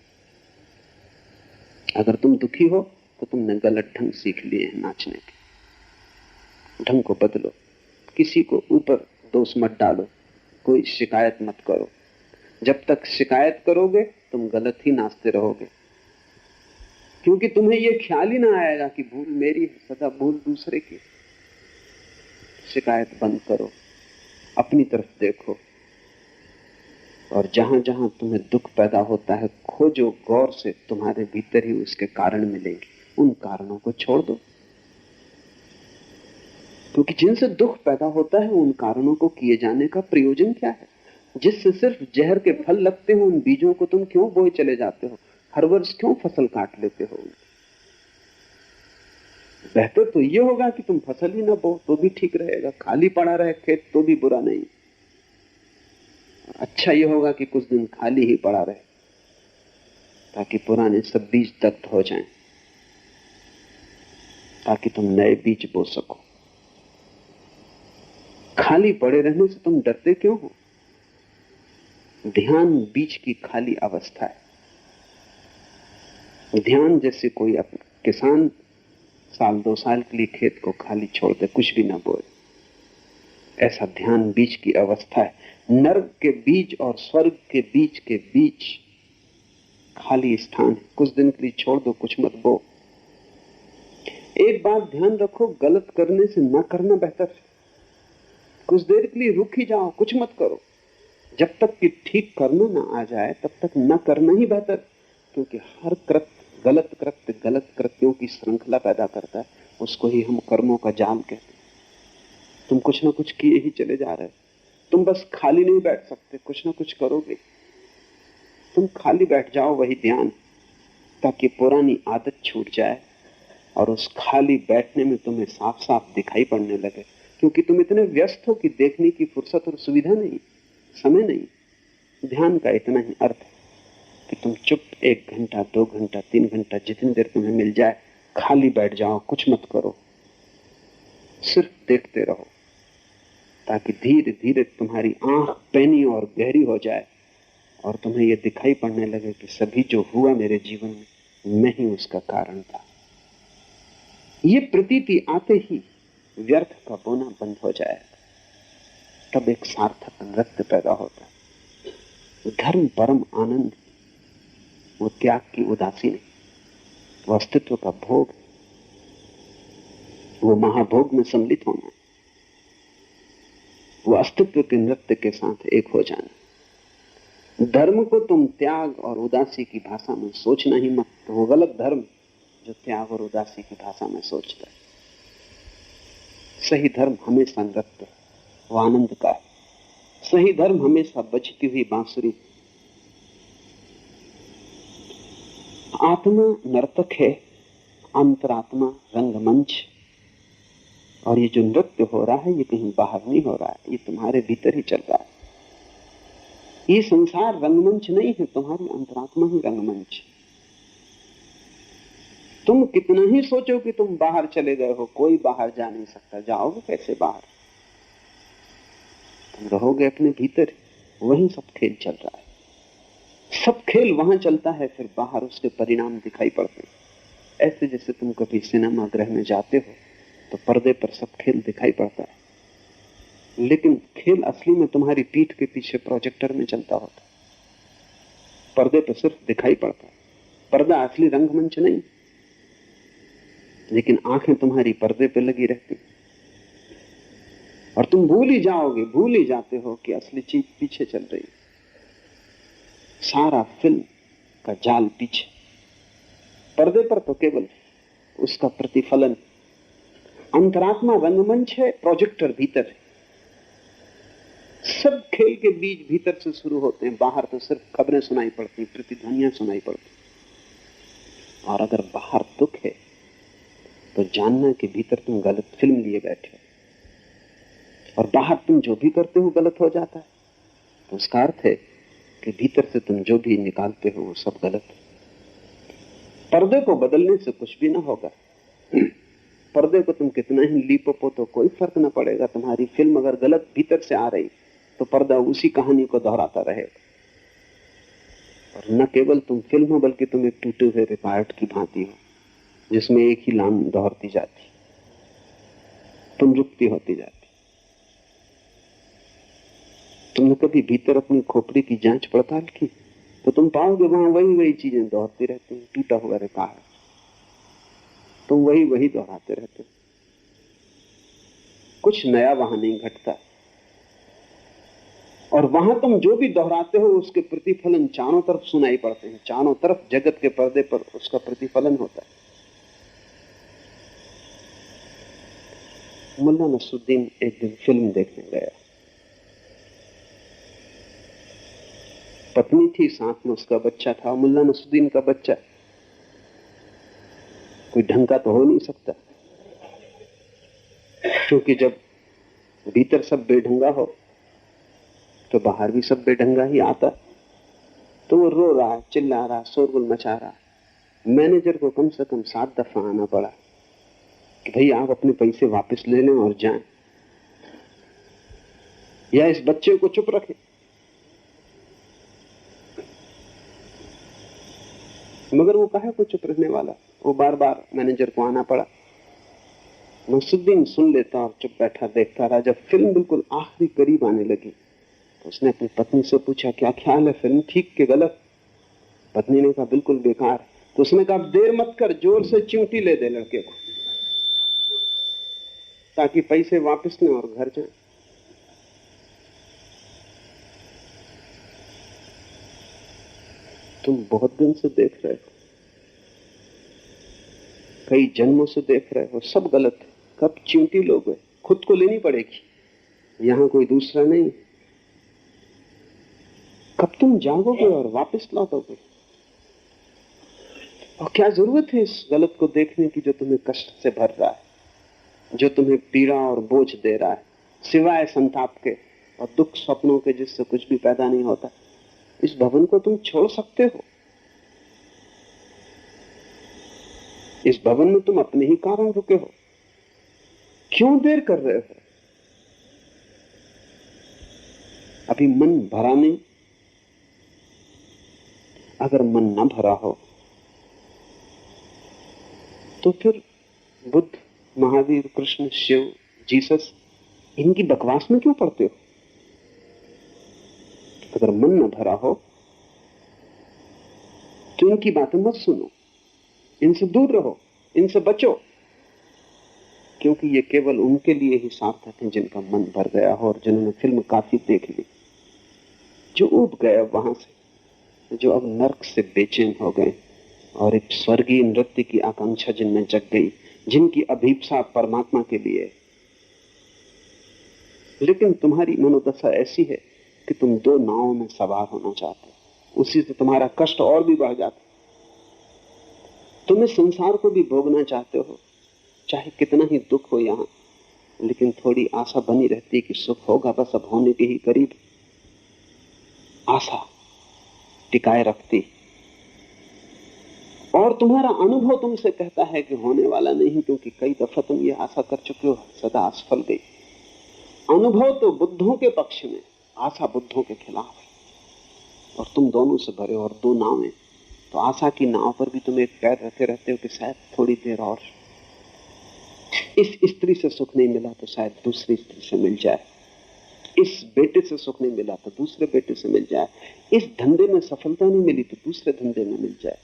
अगर तुम दुखी हो तो तुमने गलत ढंग सीख लिए हैं नाचने के। ढंग को बदलो, किसी को ऊपर दोष मत डालो, कोई शिकायत मत करो। जब तक शिकायत करोगे तुम गलत ही नाचते रहोगे, क्योंकि तुम्हें यह ख्याल ही ना आएगा कि भूल मेरी है, सदा भूल दूसरे की। शिकायत बंद करो, अपनी तरफ देखो, और जहां जहां तुम्हें दुख पैदा होता है खोजो गौर से, तुम्हारे भीतर ही उसके कारण मिलेंगे। उन कारणों को छोड़ दो, क्योंकि जिनसे दुख पैदा होता है उन कारणों को किए जाने का प्रयोजन क्या है? जिससे सिर्फ जहर के फल लगते हो, उन बीजों को तुम क्यों बोए चले जाते हो? हर वर्ष क्यों फसल काट लेते हो? बेहतर तो यह होगा कि तुम फसल ही ना बो तो भी ठीक रहेगा, खाली पड़ा रहे खेत तो भी बुरा नहीं। अच्छा यह होगा कि कुछ दिन खाली ही पड़ा रहे, ताकि पुराने सब बीज दग्ध हो जाएं, ताकि तुम नए बीज बो सको। खाली पड़े रहने से तुम डरते क्यों हो? ध्यान बीज की खाली अवस्था है। ध्यान जैसे कोई किसान साल 2 साल के लिए खेत को खाली छोड़ दे, कुछ भी ना बोए, ऐसा ध्यान बीज की अवस्था है। नर्क के बीज और स्वर्ग के बीज के बीच खाली स्थान है। कुछ दिन के लिए छोड़ दो, कुछ मत बो। एक बात ध्यान रखो, गलत करने से न करना बेहतर है। कुछ देर के लिए रुक ही जाओ, कुछ मत करो। जब तक कि ठीक करना ना आ जाए तब तक न करना ही बेहतर, क्योंकि हर कृत्य गलत कृत्यों की श्रृंखला पैदा करता है। उसको ही हम कर्मों का जाल कहते हैं। तुम कुछ ना कुछ किए ही चले जा रहे हो। तुम बस खाली नहीं बैठ सकते, कुछ ना कुछ करोगे। तुम खाली बैठ जाओ, वही ध्यान, ताकि पुरानी आदत छूट जाए और उस खाली बैठने में तुम्हें साफ साफ दिखाई पड़ने लगे। क्योंकि तुम इतने व्यस्त हो कि देखने की फुर्सत और सुविधा नहीं, समय नहीं। ध्यान का इतना ही अर्थ है कि तुम चुप 1 घंटा 2 घंटा 3 घंटा जितनी देर तुम्हें मिल जाए खाली बैठ जाओ, कुछ मत करो, सिर्फ देखते रहो, ताकि धीरे धीरे तुम्हारी आंख पैनी और गहरी हो जाए और तुम्हें यह दिखाई पड़ने लगे कि सभी जो हुआ मेरे जीवन में मैं ही उसका कारण था। ये प्रतीति आते ही व्यर्थ का बोना बंद हो जाएगा, तब एक सार्थक नृत्य पैदा होता है। धर्म परम आनंद, वो त्याग की उदासी नहीं, वो अस्तित्व का भोग, वो महाभोग में सम्मिलित होना, वो अस्तित्व के नृत्य के साथ एक हो जाना। धर्म को तुम त्याग और उदासी की भाषा में सोचना ही मत, तो वो गलत धर्म जो त्याग और उदासी की भाषा में सोचता है। सही धर्म हमेशा नृत्य, वो आनंद का है। सही धर्म हमेशा बजती हुई बांसुरी। आत्मा नर्तक है, अंतरात्मा रंगमंच। और ये जो नृत्य हो रहा है ये कहीं बाहर नहीं हो रहा है, ये तुम्हारे भीतर ही चल रहा है। ये संसार रंगमंच नहीं है, तुम्हारी अंतरात्मा ही रंगमंच। तुम कितना ही सोचो कि तुम बाहर चले गए हो, कोई बाहर जा नहीं सकता। जाओगे कैसे बाहर? तुम रहोगे अपने भीतर, वहीं सब खेल चल रहा है। सब खेल वहां चलता है, फिर बाहर उसके परिणाम दिखाई पड़ते हैं। ऐसे जैसे तुम कभी सिनेमा गृह में जाते हो तो पर्दे पर सब खेल दिखाई पड़ता है, लेकिन खेल असली में तुम्हारी पीठ के पीछे प्रोजेक्टर में चलता होता है। पर्दे पर सिर्फ दिखाई पड़ता है, पर्दा असली रंगमंच नहीं, लेकिन आंखें तुम्हारी पर्दे पर लगी रहती और तुम भूल ही जाओगे, भूल ही जाते हो कि असली चीज पीछे चल रही। सारा फिल्म का जाल पीछे, पर्दे पर तो केवल उसका प्रतिफलन। अंतरात्मा रंगमंच है, प्रोजेक्टर भीतर है। सब खेल के बीज भीतर से शुरू होते हैं, बाहर तो सिर्फ खबरें सुनाई पड़ती, प्रतिध्वनियां सुनाई पड़ती। और अगर बाहर दुख है तो जानना कि भीतर तुम गलत फिल्म लिए बैठे हो, और बाहर तुम जो भी करते हो गलत हो जाता है, तो उसका अर्थ है कि भीतर से तुम जो भी निकालते हो वो सब गलत है। पर्दे को बदलने से कुछ भी ना होगा। पर्दे को तुम कितना ही लीपो तो कोई फर्क ना पड़ेगा। तुम्हारी फिल्म अगर गलत भीतर से आ रही तो पर्दा उसी कहानी को दोहराता रहेगा। और न केवल तुम फिल्म हो, बल्कि तुम एक टूटे हुए रिकॉर्ड की भांति हो, जिसमें एक ही लाइन दोहरती जाती, पुनरुक्ति होती जाती। तुमने कभी भीतर अपनी खोपड़ी की जांच पड़ताल की तो तुम पाओगे वहां वही वही चीजें दोहरती रहती हैं। टूटा हुआ रिकॉर्ड, तुम वही वही दोहराते रहते हो, कुछ नया वहां नहीं घटता। और वहां तुम जो भी दोहराते हो उसके प्रतिफलन चारों तरफ सुनाई पड़ते हैं। चारों तरफ जगत के पर्दे पर उसका प्रतिफलन होता है। मुल्ला नसरुद्दीन एक दिन फिल्म देखने गया। पत्नी थी, साथ में उसका बच्चा था। मुल्ला नसरुद्दीन का बच्चा कोई ढंग का तो हो नहीं सकता, क्योंकि जब भीतर सब बेढंगा हो तो बाहर भी सब बेढंगा ही आता। तो वो रो रहा है, चिल्ला रहा, शोरगुल मचा रहा। मैनेजर को कम से कम 7 दफा आना पड़ा कि भाई आप अपने पैसे वापस ले लें और जाएं, या इस बच्चे को चुप रखें। मगर वो काहे को चुप रहने वाला, वो बार बार मैनेजर को आना पड़ा। नसरुद्दीन सुन लेता और चुप बैठा देखता रहा। जब फिल्म बिल्कुल आखिरी करीब आने लगी तो उसने अपनी पत्नी से पूछा, क्या ख्याल है, फिल्म ठीक के गलत? पत्नी ने कहा, बिल्कुल बेकार। तो उसने कहा, देर मत कर, जोर से चिमटी ले दे लड़के को, ताकि पैसे वापस लें और घर जाएं। तुम बहुत दिन से देख रहे हो, कई जन्मों से देख रहे हो, सब गलत है। कब चिमटी लोगे? खुद को लेनी पड़ेगी, यहां कोई दूसरा नहीं। कब तुम जागोगे और वापस लौटोगे? और क्या जरूरत है इस गलत को देखने की जो तुम्हें कष्ट से भर रहा है, जो तुम्हें पीड़ा और बोझ दे रहा है, सिवाय संताप के और दुख स्वप्नों के, जिससे कुछ भी पैदा नहीं होता। इस भवन को तुम छोड़ सकते हो। इस भवन में तुम अपने ही कारण रुके हो, क्यों देर कर रहे हो? अभी मन भरा नहीं। अगर मन न भरा हो तो फिर बुद्ध, महावीर, कृष्ण, शिव, जीसस, इनकी बकवास में क्यों पड़ते हो? अगर मन न भरा हो तो इनकी बातें मत सुनो, इनसे दूर रहो, इनसे बचो, क्योंकि ये केवल उनके लिए ही सार्थक है जिनका मन भर गया हो और जिन्होंने फिल्म काफी देख ली, जो उब गए वहां से, जो अब नर्क से बेचैन हो गए और एक स्वर्गीय नृत्य की आकांक्षा जिनमें जग गई, जिनकी अभीप्सा परमात्मा के लिए। लेकिन तुम्हारी मनोदशा ऐसी है कि तुम 2 नावों में सवार होना चाहते हो, उसी से तुम्हारा कष्ट और भी बढ़ जाता। तुम इस संसार को भी भोगना चाहते हो, चाहे कितना ही दुख हो यहां, लेकिन थोड़ी आशा बनी रहती कि सुख होगा, बस अब होने के ही करीब। आशा टिकाए रखती, और तुम्हारा अनुभव तुमसे कहता है कि होने वाला नहीं, क्योंकि कई दफा तुम ये आशा कर चुके हो, सदा असफल गई। अनुभव तो बुद्धों के पक्ष में, आशा बुद्धों के खिलाफ है, और तुम दोनों से भरे और 2 नावें। तो आशा की नाव पर भी तुम एक पैर रखे रहते हो कि शायद थोड़ी देर और, इस स्त्री से सुख नहीं मिला तो शायद दूसरी स्त्री से मिल जाए, इस बेटे से सुख नहीं मिला तो दूसरे बेटे से मिल जाए, इस धंधे में सफलता नहीं मिली तो दूसरे धंधे में मिल जाए।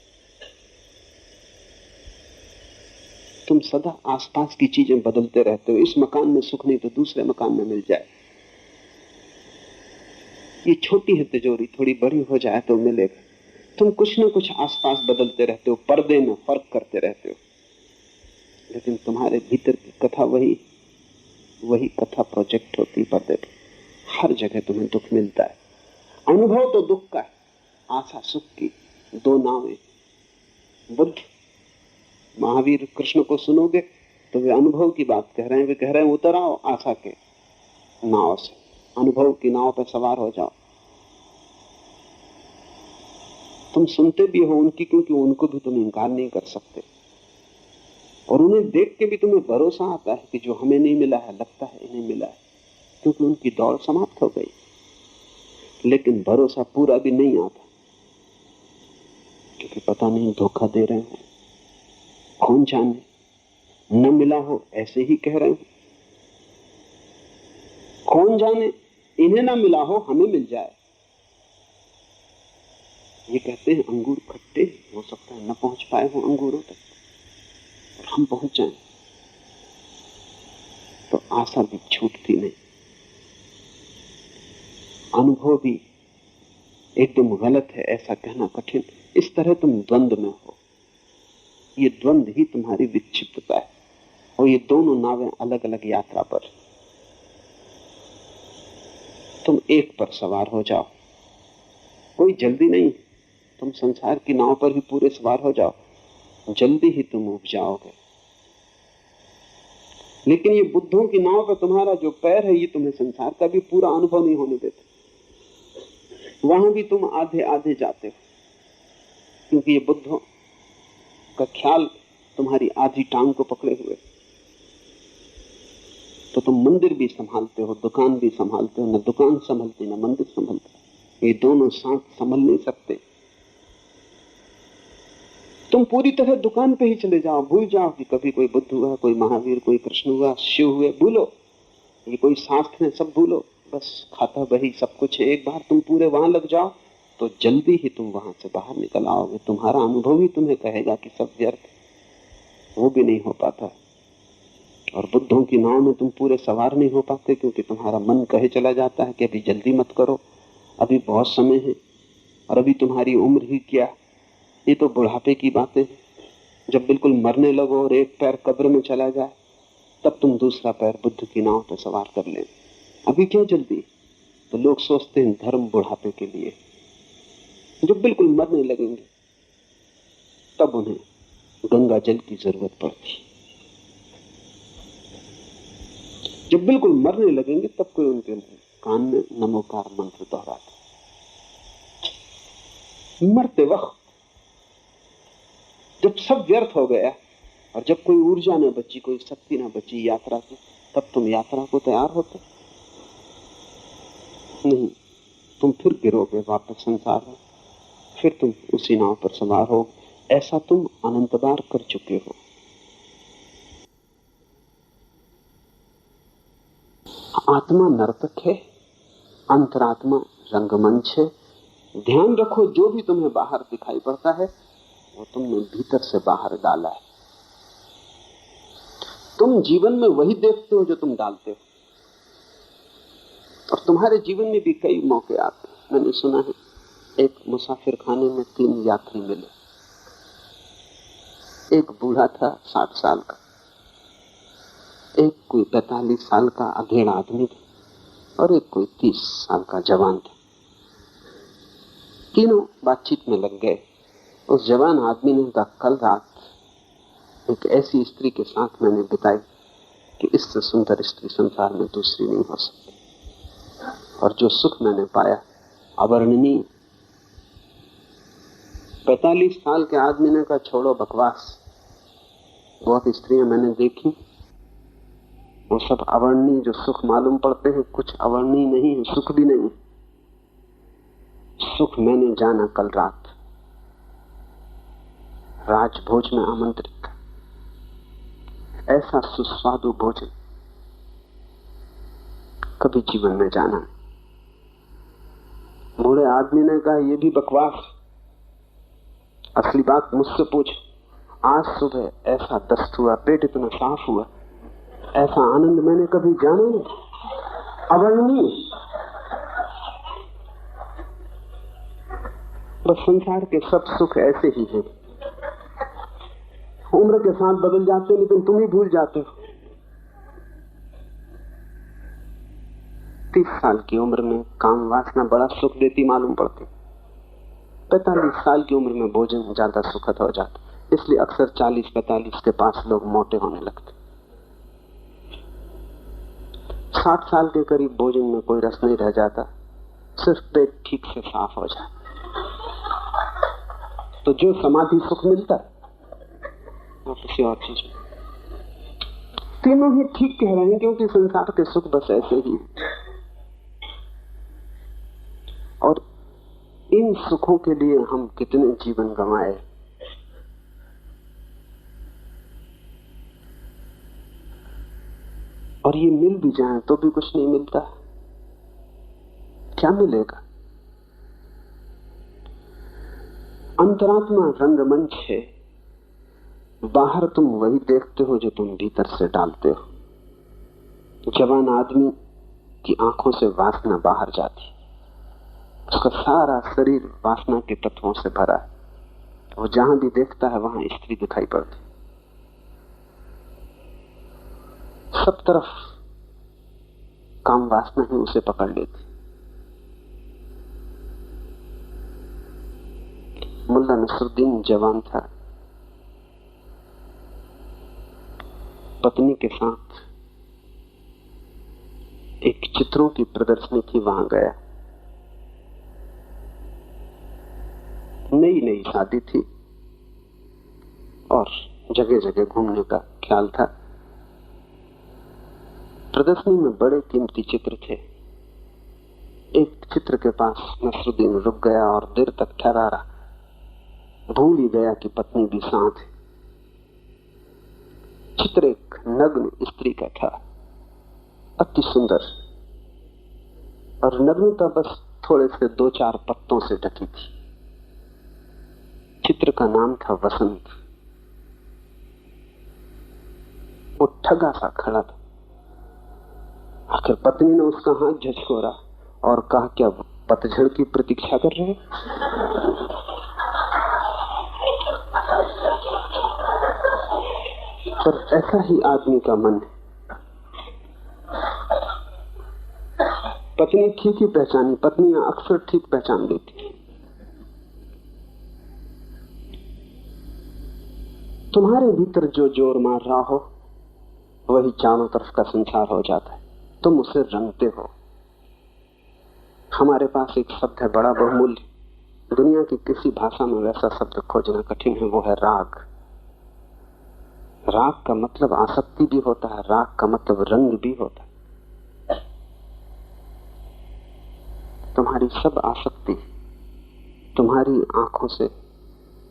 तुम सदा आसपास की चीजें बदलते रहते हो, इस मकान में सुख नहीं तो दूसरे मकान में मिल जाए। ये छोटी है तिजोरी, थोड़ी बड़ी हो जाए तो मिलेगा, तुम कुछ न कुछ आसपास बदलते रहते हो, पर्दे में फर्क करते रहते हो, लेकिन तुम्हारे भीतर की कथा वही कथा प्रोजेक्ट होती पर्दे पर। हर जगह तुम्हें दुख मिलता है। अनुभव तो दुख का है, आशा सुख की, दो नावें। बुद्ध महावीर कृष्ण को सुनोगे तो वे अनुभव की बात कह रहे हैं। वे कह रहे हैं उतर आओ आशा के नाव से, अनुभव की नाव पर सवार हो जाओ। तुम सुनते भी हो उनकी, क्योंकि उनको भी तुम इनकार नहीं कर सकते, और उन्हें देख के भी तुम्हें भरोसा आता है कि जो हमें नहीं मिला है लगता है इन्हें मिला है, क्योंकि उनकी दौड़ समाप्त हो गई। लेकिन भरोसा पूरा भी नहीं आता, क्योंकि पता नहीं धोखा दे रहे हो, कौन जाने, न मिला हो ऐसे ही कह रहे हो, कौन जाने इन्हें ना मिला हो हमें मिल जाए। ये कहते हैं अंगूर खट्टे, हो सकता है न पहुंच पाए हो अंगूरों तक, और हम पहुंच जाएं। तो आशा भी छूटती नहीं, अनुभव भी एकदम गलत है ऐसा कहना कठिन। इस तरह तुम द्वंद्व में हो। ये द्वंद्व ही तुम्हारी विक्षिप्तता है, और ये दोनों नावें अलग अलग यात्रा पर। तुम एक पर सवार हो जाओ, कोई जल्दी नहीं। तुम संसार की नाव पर भी पूरे सवार हो जाओ, जल्दी ही तुम उब जाओगे। लेकिन ये बुद्धों की नाव पर तुम्हारा जो पैर है, ये तुम्हें संसार का भी पूरा अनुभव नहीं होने देते। वहां भी तुम आधे आधे जाते हो, क्योंकि ये बुद्धों का ख्याल तुम्हारी आधी टांग को पकड़े हुए। तो तुम मंदिर भी संभालते हो, दुकान भी संभालते हो, न दुकान संभलती न मंदिर संभलता। ये दोनों साथ संभल नहीं सकते। तुम पूरी तरह दुकान पे ही चले जाओ, भूल जाओ कि कभी कोई बुद्ध हुआ, कोई महावीर, कोई कृष्ण हुआ, शिव हुए, भूलो। ये कोई शास्त्र है, सब भूलो, बस खाता बही सब कुछ है। एक बार तुम पूरे वहां लग जाओ तो जल्दी ही तुम वहां से बाहर निकल आओगे। तुम्हारा अनुभव ही तुम्हें कहेगा कि सब व्यर्थ, वो भी नहीं हो पाता। और बुद्धों की नाव में तुम पूरे सवार नहीं हो पाते, क्योंकि तुम्हारा मन कहे चला जाता है कि अभी जल्दी मत करो, अभी बहुत समय है, और अभी तुम्हारी उम्र ही क्या, ये तो बुढ़ापे की बातें हैं। जब बिल्कुल मरने लगो और एक पैर कब्र में चला जाए, तब तुम दूसरा पैर बुद्ध की नाव पर सवार कर ले। अभी क्या जल्दी? तो लोग सोचते हैं धर्म बुढ़ापे के लिए। जब बिल्कुल मरने लगेंगे तब उन्हें गंगा जल की जरूरत पड़ती। जब बिल्कुल मरने लगेंगे तब कोई उनके कान में नमोकार मंत्र दोहराता। मरते वक्त जब सब व्यर्थ हो गया और जब कोई ऊर्जा न बची, कोई शक्ति न बची यात्रा की, तब तुम यात्रा को तैयार होते नहीं। तुम फिर गिरोगे वापस संसार में, फिर तुम उसी नाव पर सवार हो। ऐसा तुम अनंत बार कर चुके हो। आत्मा नर्तक है, अंतरात्मा रंगमंच है। ध्यान रखो, जो भी तुम्हें बाहर दिखाई पड़ता है वो तुमने भीतर से बाहर डाला है। तुम जीवन में वही देखते हो जो तुम डालते हो, और तुम्हारे जीवन में भी कई मौके आते हैं। मैंने सुना है एक मुसाफिर खाने में 3 यात्री मिले। एक बूढ़ा था 60 साल का, एक कोई 45 साल का अधेड़ आदमी था, और एक कोई 30 साल का जवान था। तीनों बातचीत में लग गए। उस जवान आदमी ने कहा, कल रात एक ऐसी स्त्री के साथ मैंने बिताई कि इससे सुंदर स्त्री संसार में दूसरी नहीं हो सकती, और जो सुख मैंने पाया अवर्णनीय। 45 साल के आदमी ने कहा, छोड़ो बकवास, बहुत स्त्रियां मैंने देखी, वो सब अवर्णनीय जो सुख मालूम पड़ते हैं, कुछ अवर्णनीय नहीं है, सुख भी नहीं। सुख मैंने जाना कल रात राजभोज में आमंत्रित। ऐसा सुस्वादु भोजन कभी जीवन में जाना। बूढ़े आदमी ने कहा, यह भी बकवास, असली बात मुझसे पूछ। आज सुबह ऐसा दस्त हुआ, पेट इतना साफ हुआ, ऐसा आनंद मैंने कभी जाना नहीं, अवर्णनीय। बस संसार के सब सुख ऐसे ही हैं, उम्र के साथ बदल जाते हैं, लेकिन तुम ही भूल जाते हो। 30 साल की उम्र में काम वासना बड़ा सुख देती मालूम पड़ती, 45 साल की उम्र में भोजन ज्यादा सुखद हो जाता, इसलिए अक्सर 40-45 के पास लोग मोटे होने लगते। 60 साल के करीब भोजन में कोई रस नहीं रह जाता, सिर्फ पेट ठीक से साफ हो जाए। तो जो समाधि सुख मिलता है वो किसी और चीज में। तीनों ही ठीक कह रहे हैं, क्योंकि संसार के सुख बस ऐसे ही हैं। और इन सुखों के लिए हम कितने जीवन गंवाए। और ये मिल भी जाए तो भी कुछ नहीं मिलता। क्या मिलेगा? अंतरात्मा रंगमंच है, बाहर तुम वही देखते हो जो तुम भीतर से डालते हो। जवान आदमी की आंखों से वासना बाहर जाती, उसका सारा शरीर वासना के तत्वों से भरा है, वो जहां भी देखता है वहां स्त्री दिखाई पड़ती, सब तरफ काम वासना ही उसे पकड़ लेती। मुल्ला नसरुद्दीन जवान था, पत्नी के साथ एक चित्रों की प्रदर्शनी थी, वहां गया। नई नई शादी थी और जगह जगह घूमने का ख्याल था। प्रदर्शनी में बड़े कीमती चित्र थे। एक चित्र के पास नसरुद्दीन रुक गया और देर तक ठहरा रहा, भूल ही गया कि पत्नी भी साथ है। चित्र एक नग्न स्त्री का था, अति सुंदर, और नग्नता बस थोड़े से 2-4 पत्तों से ढकी थी। चित्र का नाम था वसंत। वो ठगा सा खड़ा था। आखिर पत्नी ने उसका हाथ झटकोरा और कहा, क्या पतझड़ की प्रतीक्षा कर रहे? पर ऐसा ही आदमी का मन है। पत्नी ठीक ही पहचानी, पत्नियां अक्सर ठीक पहचान देती। तुम्हारे भीतर जो जोर मार रहा हो वही चारों तरफ का संसार हो जाता है, तुम उसे रंगते हो। हमारे पास एक शब्द है बड़ा बहुमूल्य, दुनिया की किसी भाषा में वैसा शब्द खोजना कठिन है, वो है राग। राग का मतलब आसक्ति भी होता है, राग का मतलब रंग भी होता है। तुम्हारी सब आसक्ति तुम्हारी आंखों से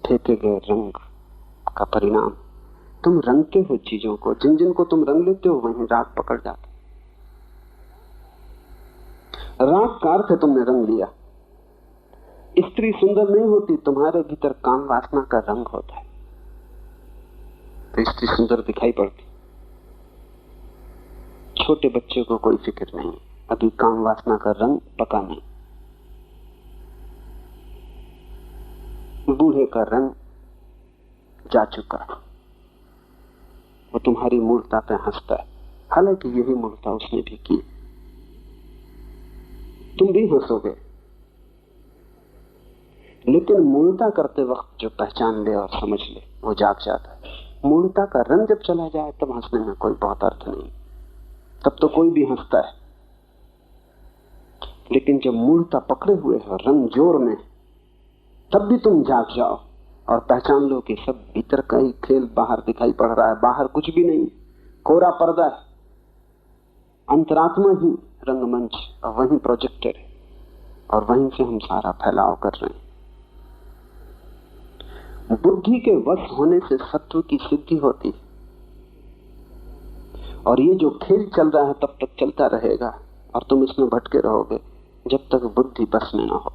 फेंके गए रंग का परिणाम। तुम रंगते हो चीजों को, जिन जिन को तुम रंग लेते हो वहीं राग पकड़ जाता। राग का अर्थ है तुमने रंग लिया। स्त्री सुंदर नहीं होती, तुम्हारे भीतर काम वासना का रंग होता है, तो स्त्री सुंदर दिखाई पड़ती। छोटे बच्चे को कोई फिक्र नहीं, अभी काम वासना का रंग पका नहीं। बूढ़े का रंग जा चुका, वो तुम्हारी मूर्ता पे हंसता है, हालांकि यही मूर्ता उसने भी की। तुम भी हंसोगे, लेकिन मूर्ता करते वक्त जो पहचान ले और समझ ले वो जाग जाता है। मूर्ता का रंग जब चला जाए तब हंसने में कोई बहुत अर्थ नहीं, तब तो कोई भी हंसता है। लेकिन जब मूर्ता पकड़े हुए है, रंग जोर में, तब भी तुम जाग जाओ और पहचान लो कि सब भीतर का ही खेल बाहर दिखाई पड़ रहा है। बाहर कुछ भी नहीं, कोरा पर्दा है, अंतरात्मा ही रंगमंच और वहीं प्रोजेक्टर है, और वहीं से हम सारा फैलाव कर रहे हैं। बुद्धि के वश होने से सत्व की सिद्धि होती है, और ये जो खेल चल रहा है तब तक चलता रहेगा और तुम इसमें भटके रहोगे जब तक बुद्धि बस में ना हो।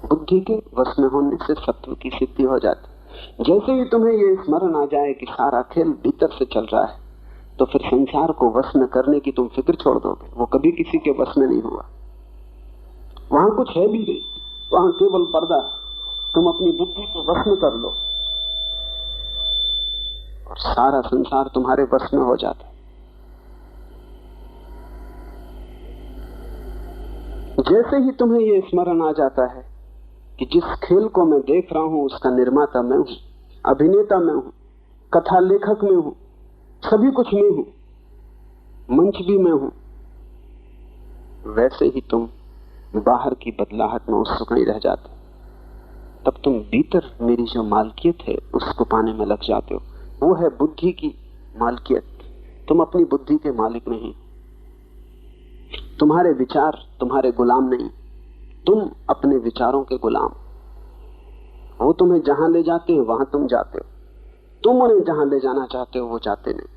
बुद्धि के वश में होने से सत्व की सिद्धि हो जाती। जैसे ही तुम्हें ये स्मरण आ जाए कि सारा खेल भीतर से चल रहा है, तो फिर संसार को वश में करने की तुम फिक्र छोड़ दोगे। वो कभी किसी के वश में नहीं हुआ, वहां कुछ है भी नहीं। वहां केवल पर्दा है। तुम अपनी बुद्धि को वश में कर लो और सारा संसार तुम्हारे वश में हो जाता है। जैसे ही तुम्हें यह स्मरण आ जाता है कि जिस खेल को मैं देख रहा हूं उसका निर्माता मैं हूं, अभिनेता मैं हूं, कथा लेखक मैं हूं, सभी कुछ मैं हूं, मंच भी मैं हूं, वैसे ही तुम बाहर की बदलाहट में उत्सुक नहीं रह जाते। तब तुम भीतर मेरी जो मालकियत है उसको पाने में लग जाते हो। वो है बुद्धि की मालकियत। तुम अपनी बुद्धि के मालिक नहीं, तुम्हारे विचार तुम्हारे गुलाम नहीं, तुम अपने विचारों के गुलाम। वो तुम्हें जहां ले जाते हैं वहां तुम जाते हो, तुम उन्हें जहां ले जाना चाहते हो वो जाते नहीं।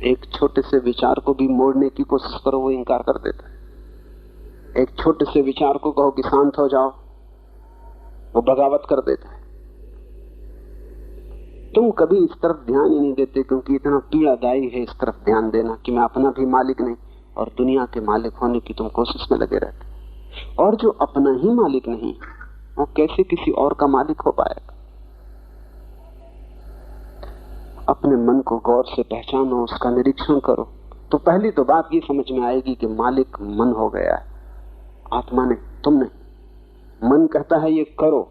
एक छोटे से विचार को भी मोड़ने की कोशिश करो, वो इंकार कर देता है। एक छोटे से विचार को कहो कि शांत हो जाओ, वो बगावत कर देता है। तुम कभी इस तरफ ध्यान ही नहीं देते क्योंकि इतना पीड़ादायी है इस तरफ ध्यान देना कि मैं अपना भी मालिक नहीं और दुनिया के मालिक होने की तुम कोशिश में लगे रहते। और जो अपना ही मालिक नहीं वो कैसे किसी और का मालिक हो पाएगा? अपने मन को गौर से पहचानो, उसका निरीक्षण करो, तो पहली तो बात ये समझ में आएगी कि मालिक मन हो गया है, आत्मा नहीं, तुम नहीं। मन कहता है ये करो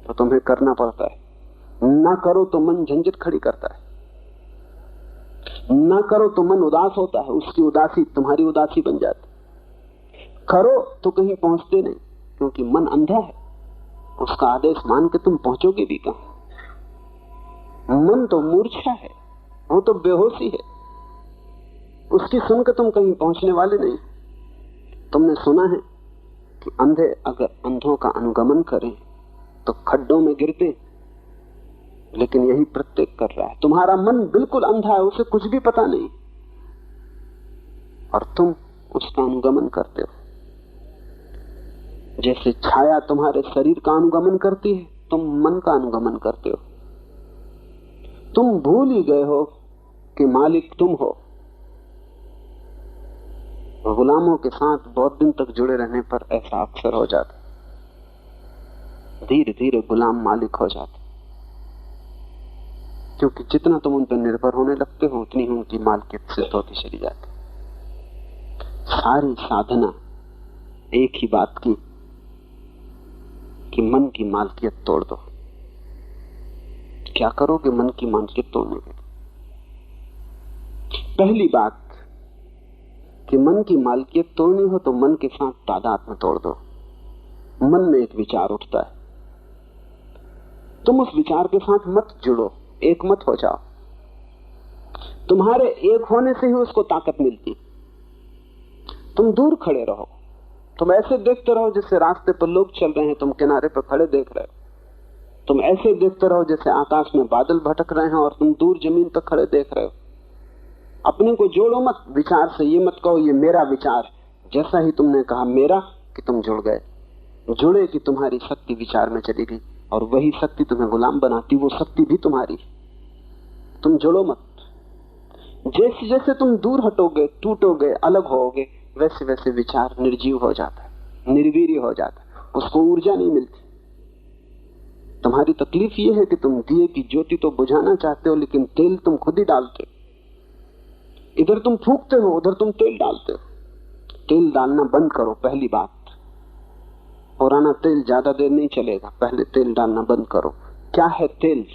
तो तुम्हें करना पड़ता है, ना करो तो मन झंझट खड़ी करता है, ना करो तो मन उदास होता है, उसकी उदासी तुम्हारी उदासी बन जाती। करो तो कहीं पहुंचते नहीं क्योंकि मन अंधा है, उसका आदेश मान के तुम पहुंचोगे भी कहां? मन तो मूर्छा है, वो तो बेहोशी है, उसकी सुनकर तुम कहीं पहुंचने वाले नहीं। तुमने सुना है कि अंधे अगर अंधों का अनुगमन करें तो खड्डों में गिरते, लेकिन यही प्रत्येक कर रहा है। तुम्हारा मन बिल्कुल अंधा है, उसे कुछ भी पता नहीं और तुम उसका अनुगमन करते हो। जैसे छाया तुम्हारे शरीर का अनुगमन करती है, तुम मन का अनुगमन करते हो। तुम भूल ही गए हो कि मालिक तुम हो। गुलामों के साथ बहुत दिन तक जुड़े रहने पर ऐसा अक्सर हो जाता, धीरे धीरे गुलाम मालिक हो जाते, क्योंकि जितना तुम उन पर निर्भर होने लगते हो उतनी ही उनकी मालकियत सिद्ध होती चली जाती। सारी साधना एक ही बात की कि मन की मालकियत तोड़ दो। क्या करोगे मन की मालकियत तोड़ने के लिए? पहली बात कि मन की मालकियत तोड़नी हो तो मन के साथ तादात्म्य तोड़ दो। मन में एक विचार उठता है, तुम उस विचार के साथ मत जुड़ो, एक मत हो जाओ। तुम्हारे एक होने से ही उसको ताकत मिलती। तुम दूर खड़े रहो, तुम ऐसे देखते रहो जैसे रास्ते पर लोग चल रहे हैं, तुम किनारे पर खड़े देख रहे हो। तुम ऐसे देखते रहो जैसे आकाश में बादल भटक रहे हैं और तुम दूर जमीन पर खड़े देख रहे हो। अपने को जोड़ो मत विचार से, ये मत कहो ये मेरा विचार। जैसा ही तुमने कहा मेरा कि तुम जुड़ गए, जुड़े कि तुम्हारी शक्ति विचार में चली गई और वही शक्ति तुम्हें गुलाम बनाती, वो शक्ति भी तुम्हारी। तुम जुड़ो मत। जैसे जैसे तुम दूर हटोगे, टूटोगे, अलग होगे, वैसे वैसे विचार निर्जीव हो जाता है, निर्वीर्य हो जाता है, उसको ऊर्जा नहीं मिलती। तुम्हारी तकलीफ ये है कि तुम दिए की ज्योति तो बुझाना चाहते हो लेकिन तेल तुम खुद ही डालते हो। इधर तुम फूंकते हो, उधर तुम तेल डालते हो। तेल डालना बंद करो, पहली बात। पुराना तेल ज्यादा देर नहीं चलेगा, पहले तेल डालना बंद करो। क्या है तेल?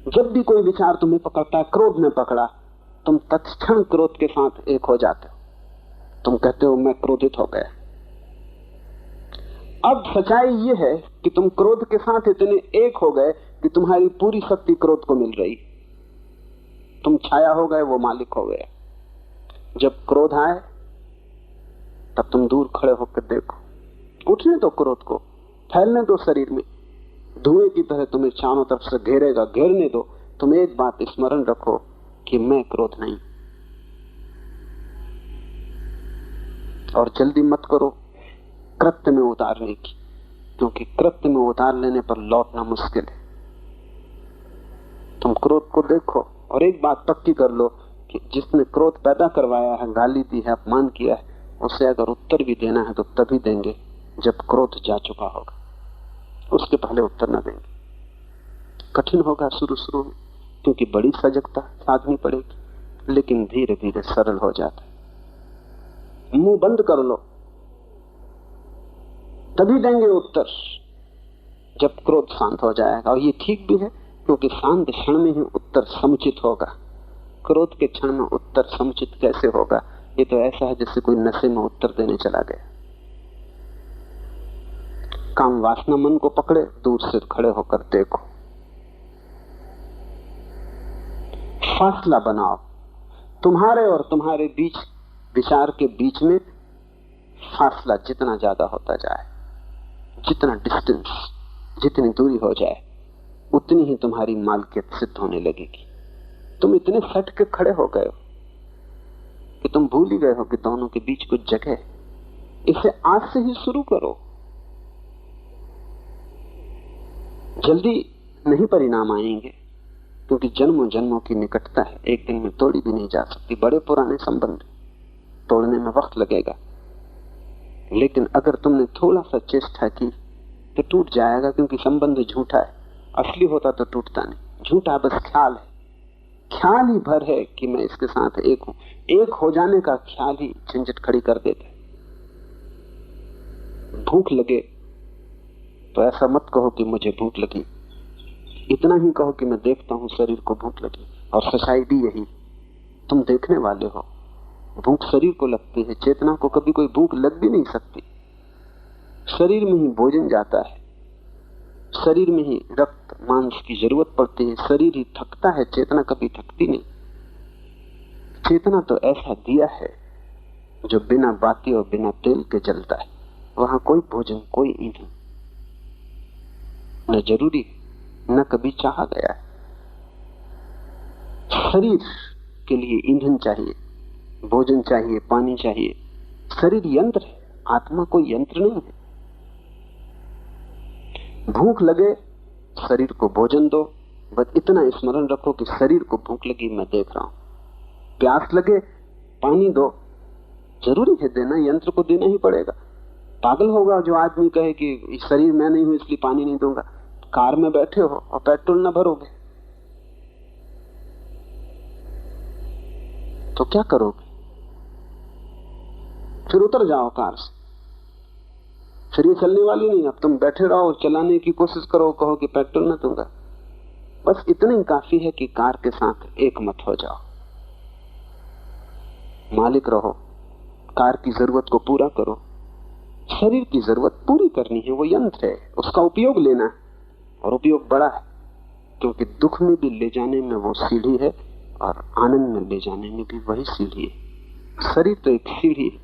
जब भी कोई विचार तुम्हें पकड़ता है, क्रोध में पकड़ा, तुम तत्क्षण क्रोध के साथ एक हो जाते हो। तुम कहते हो मैं क्रोधित हो गया। अब सच्चाई ये है कि तुम क्रोध के साथ इतने एक हो गए कि तुम्हारी पूरी शक्ति क्रोध को मिल रही। तुम छाया हो गए, वो मालिक हो गए। जब क्रोध आए तब तुम दूर खड़े होकर देखो, उठने दो क्रोध को, फैलने दो शरीर में, धुएं की तरह तुम्हें चारों तरफ से घेरेगा, घेरने दो। तुम एक बात स्मरण रखो कि मैं क्रोध नहीं। और जल्दी मत करो कृत्य में उतारने की, क्योंकि कृत्य में उतार लेने पर लौटना मुश्किल है। तुम क्रोध को देखो और एक बात पक्की कर लो कि जिसने क्रोध पैदा करवाया है, गाली दी है, अपमान किया है, उसे अगर उत्तर भी देना है तो तभी देंगे जब क्रोध जा चुका होगा, उसके पहले उत्तर न देंगे। कठिन होगा शुरू शुरू में, क्योंकि बड़ी सजगता साधनी पड़ेगी, लेकिन धीरे धीरे सरल हो जाता है। मुंह बंद कर लो, तभी देंगे उत्तर जब क्रोध शांत हो जाएगा। और ये ठीक भी है, क्योंकि शांत क्षण में ही उत्तर समुचित होगा। क्रोध के क्षण में उत्तर समुचित कैसे होगा? ये तो ऐसा है जैसे कोई नशे में उत्तर देने चला गया। काम वासना मन को पकड़े, दूर से खड़े होकर देखो, फासला बनाओ। तुम्हारे और तुम्हारे बीच, विचार के बीच में फासला जितना ज्यादा होता जाए, जितना डिस्टेंस, जितनी दूरी हो जाए, उतनी ही तुम्हारी मालकियत सिद्ध होने लगेगी। तुम इतने सट के खड़े हो गए हो कि तुम भूल ही गए हो कि दोनों के बीच कुछ जगह है। इसे आज से ही शुरू करो, जल्दी नहीं परिणाम आएंगे, क्योंकि जन्मों जन्मों की निकटता है, एक दिन में तोड़ी भी नहीं जा सकती। बड़े पुराने संबंध तोड़ने में वक्त लगेगा, लेकिन अगर तुमने थोड़ा सा चेष्टा की तो टूट जाएगा, क्योंकि संबंध झूठा है। असली होता तो टूटता नहीं, झूठा बस ख्याल है। ख्याल ही भर है कि मैं इसके साथ एक हूं। एक हो जाने का ख्याल ही झंझट खड़ी कर देता है। भूख लगे तो ऐसा मत कहो कि मुझे भूख लगी, इतना ही कहो कि मैं देखता हूं शरीर को भूख लगी। और सच्चाई भी यही, तुम देखने वाले हो। भूख शरीर को लगती है, चेतना को कभी कोई भूख लग भी नहीं सकती। शरीर में ही भोजन जाता है, शरीर में ही रक्त मांस की जरूरत पड़ती है, शरीर ही थकता है, चेतना कभी थकती नहीं। चेतना तो ऐसा दिया है जो बिना बाती और बिना तेल के जलता है। वहां कोई भोजन, कोई ईंधन न जरूरी, न कभी चाहा गया है। शरीर के लिए ईंधन चाहिए, भोजन चाहिए, पानी चाहिए। शरीर यंत्र है, आत्मा कोई यंत्र नहीं है। भूख लगे शरीर को भोजन दो, बस इतना स्मरण रखो कि शरीर को भूख लगी, मैं देख रहा हूं। प्यास लगे पानी दो, जरूरी है देना, यंत्र को देना ही पड़ेगा। पागल होगा जो आदमी कहे कि शरीर मैं नहीं हूं इसलिए पानी नहीं दूंगा। कार में बैठे हो और पेट्रोल ना भरोगे तो क्या करोगे? फिर उतर जाओ कार से, फिर ये चलने वाली नहीं। अब तुम बैठे रहो, चलाने की कोशिश करो, कहो कि पेट्रोल ना दूंगा। बस इतना ही काफी है कि कार के साथ एक मत हो जाओ। मालिक रहो, कार की जरूरत को पूरा करो। शरीर की जरूरत पूरी करनी है, वो यंत्र है, उसका उपयोग लेना है। और उपयोग बड़ा है, क्योंकि दुख में भी ले जाने में वो सीढ़ी है और आनंद में ले जाने में भी वही सीढ़ी है। शरीर तो एक सीढ़ी है,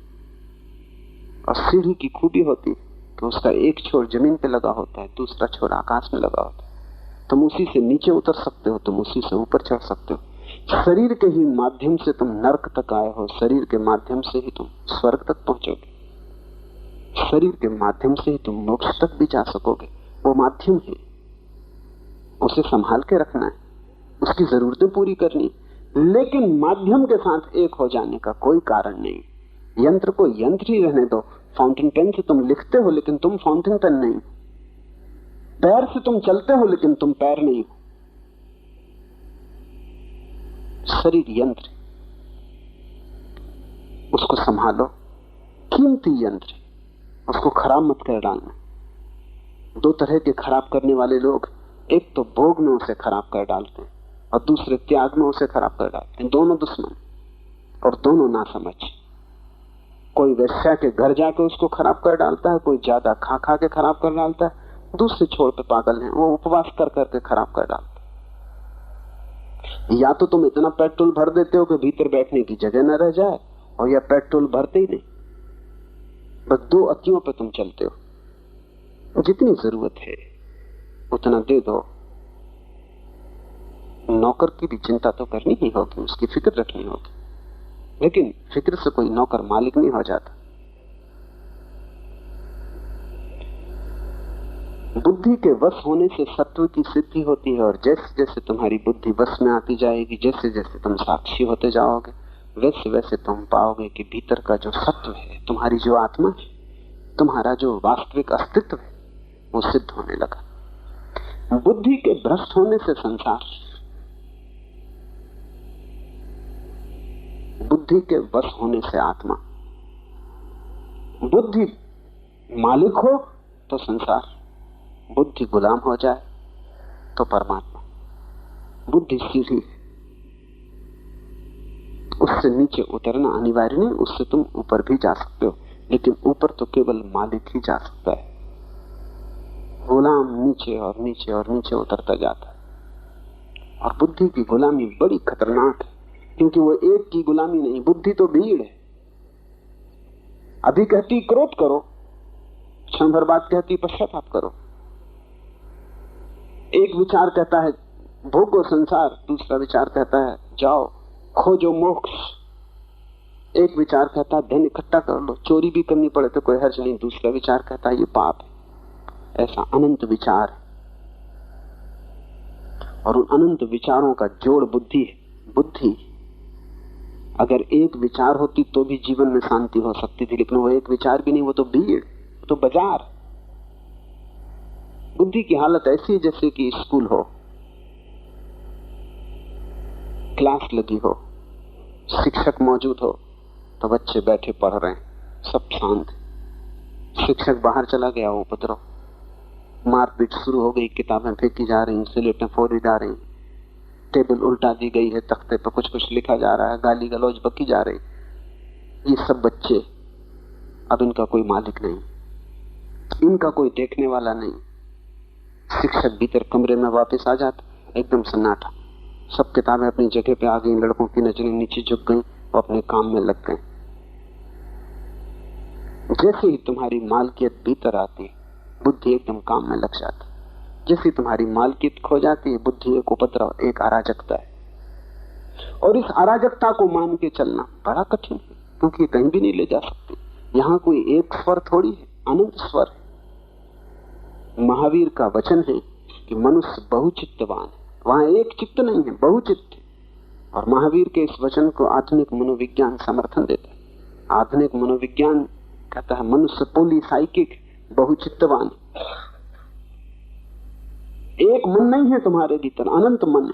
और सीढ़ी की खूबी होती है कि उसका एक छोर जमीन पे लगा होता है, दूसरा छोर आकाश में लगा होता है। तुम उसी से नीचे उतर सकते हो, तुम उसी से ऊपर चढ़ सकते हो। शरीर के ही माध्यम से तुम नरक तक आए हो, शरीर के माध्यम से ही तुम स्वर्ग तक पहुंचोगे। शरीर के माध्यम से ही तुम मोक्ष तक भी जा सकोगे। वो माध्यम है, उसे संभाल के रखना है, उसकी जरूरतें पूरी करनी। लेकिन माध्यम के साथ एक हो जाने का कोई कारण नहीं। यंत्र को यंत्र ही रहने दो। फाउंटेन पेन से तुम लिखते हो, लेकिन तुम फाउंटेन पेन नहीं। पैर से तुम चलते हो, लेकिन तुम पैर नहीं हो। शरीर यंत्र, उसको संभालो, कीमती यंत्र, उसको खराब मत कर डालना। दो तरह के खराब करने वाले लोग, एक तो भोग में उसे खराब कर डालते हैं और दूसरे त्याग में उसे खराब कर डालते हैं। दोनों दुश्मन और दोनों ना समझ। कोई वेश्या के घर जाके उसको खराब कर डालता है, कोई ज्यादा खा खा के खराब कर डालता है, दूसरे छोड़ पे पागल हैं, वो उपवास कर करके खराब कर डालते। या तो तुम इतना पेट्रोल भर देते हो कि भीतर बैठने की जगह न रह जाए, और या पेट्रोल भरते ही नहीं, बस दो अतियों पे तुम चलते हो। जितनी जरूरत है उतना दे दो। नौकर की भी चिंता तो करनी ही होगी, उसकी फिक्र रखनी होगी, लेकिन फिक्र से कोई नौकर मालिक नहीं हो जाता। बुद्धि के वश होने से सत्व की सिद्धि होती है, और जैसे जैसे तुम्हारी बुद्धि वश में आती जाएगी, जैसे जैसे तुम साक्षी होते जाओगे, वैसे वैसे तुम पाओगे कि भीतर का जो सत्व है, तुम्हारी जो आत्मा है, तुम्हारा जो वास्तविक अस्तित्व है, वो सिद्ध होने लगा। बुद्धि के भ्रष्ट होने से संसार, बुद्धि के वश होने से आत्मा। बुद्धि मालिक हो तो संसार, बुद्धि गुलाम हो जाए तो परमात्मा। बुद्धि सीढ़ी, उससे नीचे उतरना अनिवार्य नहीं, उससे तुम ऊपर भी जा सकते हो, लेकिन ऊपर तो केवल मालिक ही जा सकता है। गुलाम नीचे और नीचे और नीचे उतरता जाता है। और बुद्धि की गुलामी बड़ी खतरनाक है, क्योंकि वो एक की गुलामी नहीं, बुद्धि तो भीड़ है। अभी कहती क्रोध करो, क्षण भर बाद कहती पश्चाताप करो। एक विचार कहता है भोगो संसार, दूसरा विचार कहता है जाओ खोजो मोक्ष। एक विचार कहता है धन इकट्ठा कर लो, चोरी भी करनी पड़े तो कोई हर्ज नहीं, दूसरा विचार कहता है ये पाप है। ऐसा अनंत विचार है, और उन अनंत विचारों का जोड़ बुद्धि है। बुद्धि अगर एक विचार होती तो भी जीवन में शांति हो सकती थी, लेकिन वो एक विचार भी नहीं, वो तो भीड़, तो बाजार। बुद्धि की हालत ऐसी है जैसे कि स्कूल हो, क्लास लगी हो, शिक्षक मौजूद हो, तो बच्चे बैठे पढ़ रहे हैं, सब शांत। शिक्षक बाहर चला गया, उपद्रव, मारपीट शुरू हो गई, किताबें फेंकी जा रही, स्लेटें फोड़ी जा रही, टेबल उल्टा दी गई है, तख्ते पर कुछ कुछ लिखा जा रहा है, गाली गलौज बकी जा रही। ये सब बच्चे, अब इनका कोई मालिक नहीं, इनका कोई देखने वाला नहीं। शिक्षक भीतर कमरे में वापस आ जाता, एकदम सन्नाटा, सब किताबें अपनी जगह पे आ गई, लड़कों की नजरें नीचे झुक गई और अपने काम में लग गए। जैसे ही तुम्हारी मालकियत भीतर आती है, बुद्धि एकदम काम में लग जाती। जैसे तुम्हारी मालकियत खो जाती है, बुद्धि एक उपद्रव, एक अराजकता है। और इस अराजकता को मान के चलना बड़ा कठिन है, क्योंकि कहीं भी नहीं ले जा सकती। यहाँ कोई एक स्वर थोड़ी है, अनंत स्वर है। महावीर का वचन है कि मनुष्य बहुचित्तवान है, वहां एक चित्त नहीं है, बहुचित्त है। और महावीर के इस वचन को आधुनिक मनोविज्ञान समर्थन देता है। आधुनिक मनोविज्ञान कहता है मनुष्य पॉलीसाइकिक, बहुचित्तवान। एक मन नहीं है तुम्हारे भीतर, अनंत मन है।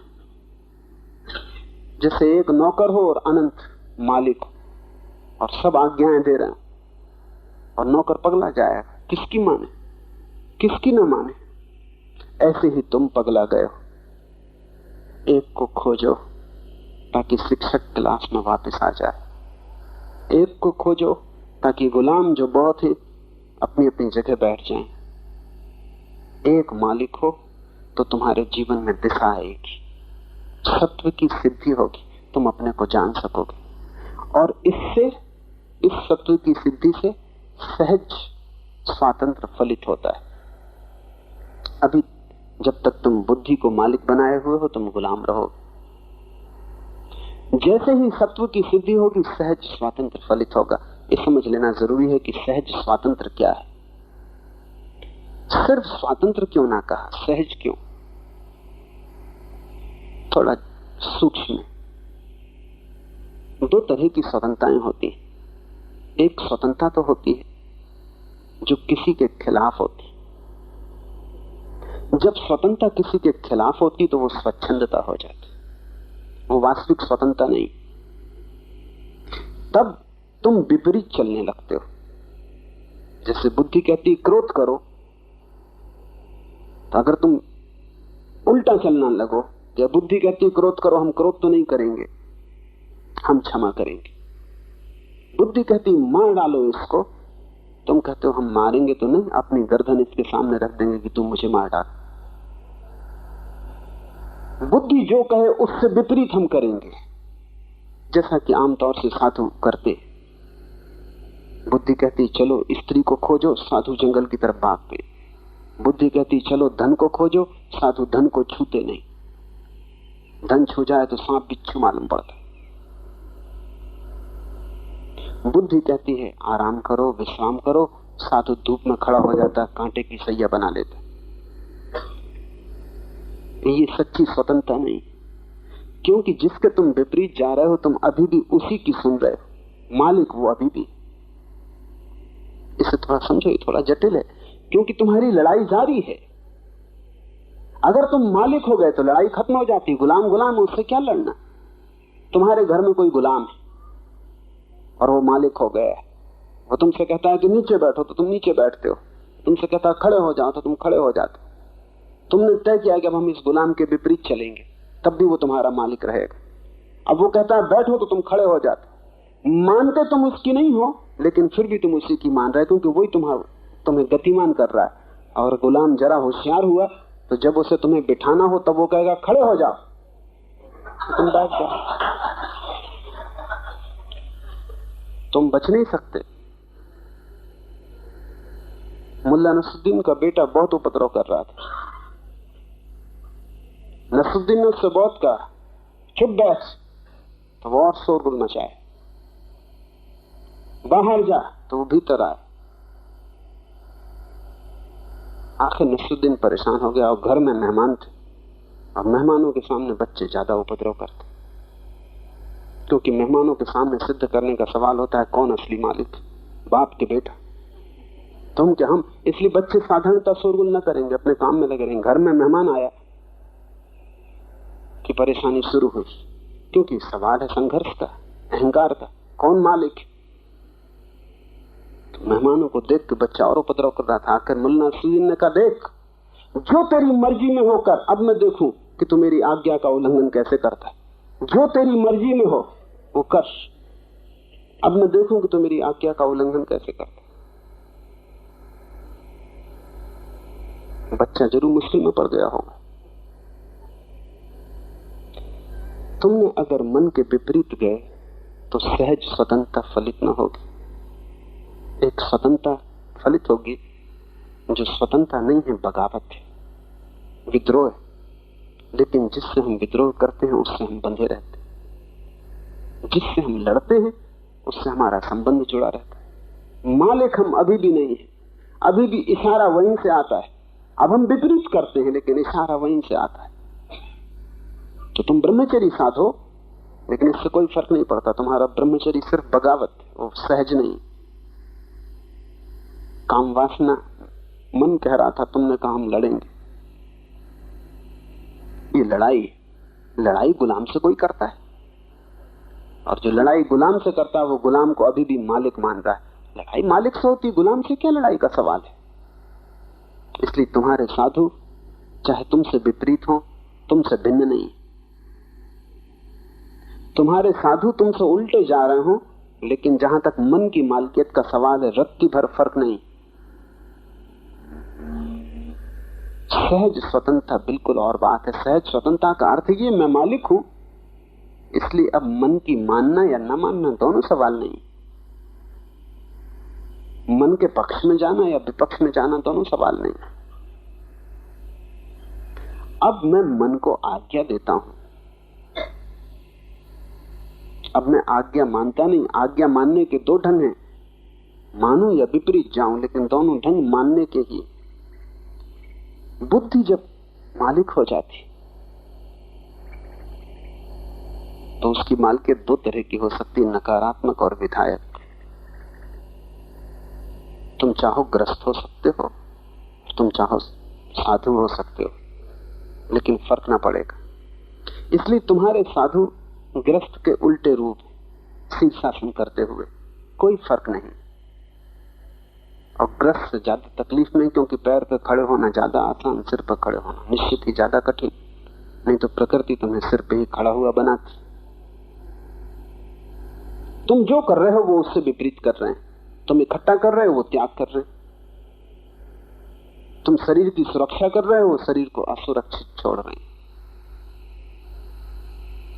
जैसे एक नौकर हो और अनंत मालिक हो, और सब आज्ञाएं दे रहे हैं, और नौकर पगला जाएगा, किसकी माने, किसकी न माने। ऐसे ही तुम पगला गए हो। एक को खोजो ताकि शिक्षक क्लास में वापस आ जाए, एक को खोजो ताकि गुलाम जो बहुत है अपनी अपनी जगह बैठ जाएं। एक मालिक हो तो तुम्हारे जीवन में दिशा आएगी, सत्व की सिद्धि होगी, तुम अपने को जान सकोगे। और इससे, इस सत्व की सिद्धि से सहज स्वातंत्र फलित होता है। अभी जब तक तुम बुद्धि को मालिक बनाए हुए हो, तुम गुलाम रहोगे। जैसे ही सत्व की सिद्धि होगी, सहज स्वातंत्र फलित होगा। ये समझ लेना जरूरी है कि सहज स्वातंत्र क्या है। सिर्फ स्वातंत्र क्यों ना कहा, सहज क्यों? थोड़ा सूक्ष्म। दो तरह की स्वतंत्रताएं होती है। एक स्वतंत्रता तो होती है जो किसी के खिलाफ होती। जब स्वतंत्रता किसी के खिलाफ होती तो वो स्वच्छंदता हो जाती, वो वास्तविक स्वतंत्रता नहीं। तब तुम विपरीत चलने लगते हो। जैसे बुद्धि कहती क्रोध करो, तो अगर तुम उल्टा चलना लगो, या बुद्धि कहती क्रोध करो, हम क्रोध तो नहीं करेंगे, हम क्षमा करेंगे। बुद्धि कहती मार डालो इसको, तुम कहते हो हम मारेंगे तो नहीं, अपनी गर्दन इसके सामने रख देंगे कि तुम मुझे मार डाल। बुद्धि जो कहे उससे विपरीत हम करेंगे, जैसा कि आमतौर से साधु करते। बुद्धि कहती चलो स्त्री को खोजो, साधु जंगल की तरफ भागते। बुद्धि कहती चलो धन को खोजो, साधु धन को छूते नहीं। धन छू जाए तो सांप बिच्छू मालूम पड़ता। बुद्धि कहती है आराम करो, विश्राम करो, साधु धूप में खड़ा हो जाता, कांटे की सैया बना लेता। ये सच्ची स्वतंत्रता नहीं, क्योंकि जिसके तुम विपरीत जा रहे हो तुम अभी भी उसी की सुन रहे हो, मालिक वो अभी भी। इसे थोड़ा समझो, ये थोड़ा जटिल है, क्योंकि तुम्हारी लड़ाई जारी है। अगर तुम मालिक हो गए तो लड़ाई खत्म हो जाती। गुलाम गुलाम, उससे क्या लड़ना। तुम्हारे घर में कोई गुलाम है और वो मालिक हो गया है। वो तुमसे कहता है कि नीचे बैठो तो तुम नीचे बैठते हो, तुमसे कहता है खड़े हो जाओ तो तुम खड़े हो जाते हो। तुमने तय किया कि अब हम इस गुलाम के विपरीत चलेंगे, तब भी वो तुम्हारा मालिक रहेगा। अब वो कहता है बैठो तो तुम खड़े हो जाते। मानते तुम उसकी नहीं हो, लेकिन फिर भी तुम उसी की मान रहे, क्योंकि वही तुम्हें गतिमान कर रहा है। और गुलाम जरा होशियार हुआ तो जब उसे तुम्हें बिठाना हो तब वो कहेगा खड़े हो जाओ, तुम बैठ जाओ। तुम बच नहीं सकते। मुल्ला नसरुद्दीन का बेटा बहुत उपद्रव कर रहा था। नसरुद्दीन ने उससे बहुत कहा चुप बैठ, तो वो और शोरगुल मचाए। बाहर जा, तो वो भीतर आए। आखिर नसरुद्दीन परेशान हो गया और घर में मेहमान थे, और मेहमानों के सामने बच्चे ज्यादा उपद्रव करते, क्योंकि मेहमानों के सामने सिद्ध करने का सवाल होता है कौन असली मालिक, बाप के बेटा, तुम क्या हम। इसलिए बच्चे साधारणतः शोरगुल न करेंगे, अपने काम में लगे रहेंगे। घर में मेहमान आया कि परेशानी शुरू हुई, क्योंकि सवाल है संघर्ष का, अहंकार का, कौन मालिक। तो मेहमानों को देख के बच्चा और उपद्रव कर रहा था। आकर मुल्ला नसरुद्दीन ने कहा देख, जो तेरी मर्जी में होकर अब मैं देखूं कि तू मेरी आज्ञा का उल्लंघन कैसे करता है। जो तेरी मर्जी में हो वो कर, अब मैं देखूं कि तू मेरी आज्ञा का उल्लंघन कैसे करता है। बच्चा जरूर मुश्किल में पड़ गया होगा। तुमने अगर मन के विपरीत गए तो सहज स्वतंत्रता फलित न होगी। एक स्वतंत्रता फलित होगी, जो स्वतंत्रता नहीं है बगावत है, विद्रोह है। लेकिन जिससे हम विद्रोह करते हैं उससे हम बंधे रहते हैं, जिससे हम लड़ते हैं उससे हमारा संबंध जुड़ा रहता है। मालिक हम अभी भी नहीं है, अभी भी इशारा वहीं से आता है। अब हम विपरीत करते हैं लेकिन इशारा वहीं से आता है। तो तुम ब्रह्मचर्य साधो, लेकिन इससे कोई फर्क नहीं पड़ता। तुम्हारा ब्रह्मचर्य सिर्फ बगावत है, वो सहज नहीं। काम वासना मन कह रहा था, तुमने कहा हम लड़ेंगे। ये लड़ाई गुलाम से कोई करता है, और जो लड़ाई गुलाम से करता है वो गुलाम को अभी भी मालिक मान रहा है। लड़ाई मालिक से होती, गुलाम से क्या लड़ाई का सवाल है। इसलिए तुम्हारे साधु चाहे तुमसे विपरीत हो, तुमसे भिन्न नहीं। तुम्हारे साधु तुमसे उल्टे जा रहे हो, लेकिन जहां तक मन की मालिकियत का सवाल है रत्ती भर फर्क नहीं। सहज स्वतंत्रता बिल्कुल और बात है। सहज स्वतंत्रता का अर्थ ये मैं मालिक हूं, इसलिए अब मन की मानना या न मानना दोनों सवाल नहीं। मन के पक्ष में जाना या विपक्ष में जाना दोनों सवाल नहीं। अब मैं मन को आज्ञा देता हूं, अब मैं आज्ञा मानता नहीं। आज्ञा मानने के दो ढंग हैं, मानूं या विपरीत जाऊं, लेकिन दोनों ढंग मानने के ही। बुद्धि जब मालिक हो जाती तो उसकी मालिकियत दो तरह की हो सकती है, नकारात्मक और विधायक। तुम चाहो ग्रस्त हो सकते हो, तुम चाहो साधु हो सकते हो, लेकिन फर्क ना पड़ेगा। इसलिए तुम्हारे साधु ग्रस्त के उल्टे रूप शीर्षासन करते हुए कोई फर्क नहीं। और ग्रस्त से ज्यादा तकलीफ नहीं, क्योंकि पैर पर खड़े होना ज्यादा आसान, सिर पर खड़े होना निश्चित ही ज्यादा कठिन। नहीं तो प्रकृति तुम्हें सिर पे ही खड़ा हुआ बनाती। तुम जो कर रहे हो वो उससे विपरीत कर रहे हैं। तुम इकट्ठा कर रहे हो, वो त्याग कर रहे हैं। तुम शरीर की सुरक्षा कर रहे हो, वो शरीर को असुरक्षित छोड़ रहे हैं।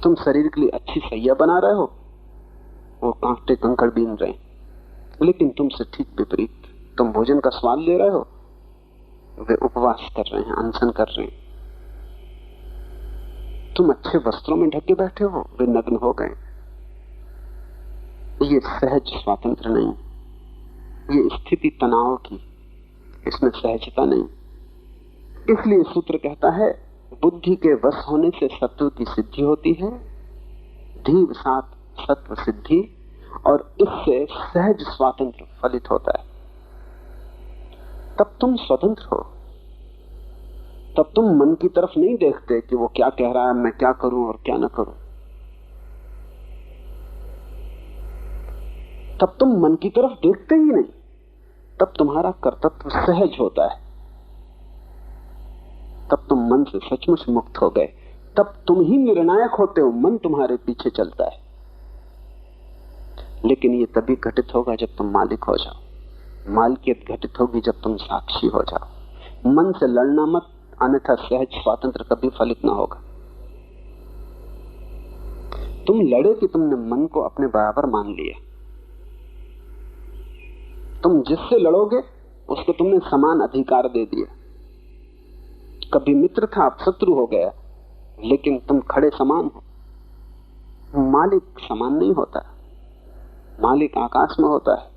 तुम शरीर के लिए अच्छी सैया बना रहे हो, वो कांटे कंकड़ बीन रहे हैं। लेकिन तुमसे ठीक विपरीत, तुम भोजन का स्वाद ले रहे हो, वे उपवास कर रहे हैं, अनशन कर रहे हैं। तुम अच्छे वस्त्रों में ढके बैठे हो, वे नग्न हो गए। ये सहज स्वातंत्र नहीं, ये स्थिति तनाव की, इसमें सहजता नहीं। इसलिए सूत्र कहता है बुद्धि के वश होने से सत्व की सिद्धि होती है, सिद्धि साथ सत्व सिद्धि, और इससे सहज स्वातंत्र फलित होता है। तब तुम स्वतंत्र हो। तब तुम मन की तरफ नहीं देखते कि वो क्या कह रहा है, मैं क्या करूं और क्या ना करूं। तब तुम मन की तरफ देखते ही नहीं। तब तुम्हारा कर्तव्य सहज होता है। तब तुम मन से सचमुच मुक्त हो गए। तब तुम ही निर्णायक होते हो, मन तुम्हारे पीछे चलता है। लेकिन ये तभी घटित होगा जब तुम मालिक हो जाओ। मालिकियत घटित होगी जब तुम साक्षी हो जाओ। मन से लड़ना मत, अन्यथा सहज स्वातंत्र कभी फलित ना होगा। तुम लड़े कि तुमने मन को अपने बराबर मान लिया। तुम जिससे लड़ोगे उसको तुमने समान अधिकार दे दिया। कभी मित्र था, अब शत्रु हो गया, लेकिन तुम खड़े समान हो। मालिक समान नहीं होता। मालिक आकाश में होता है,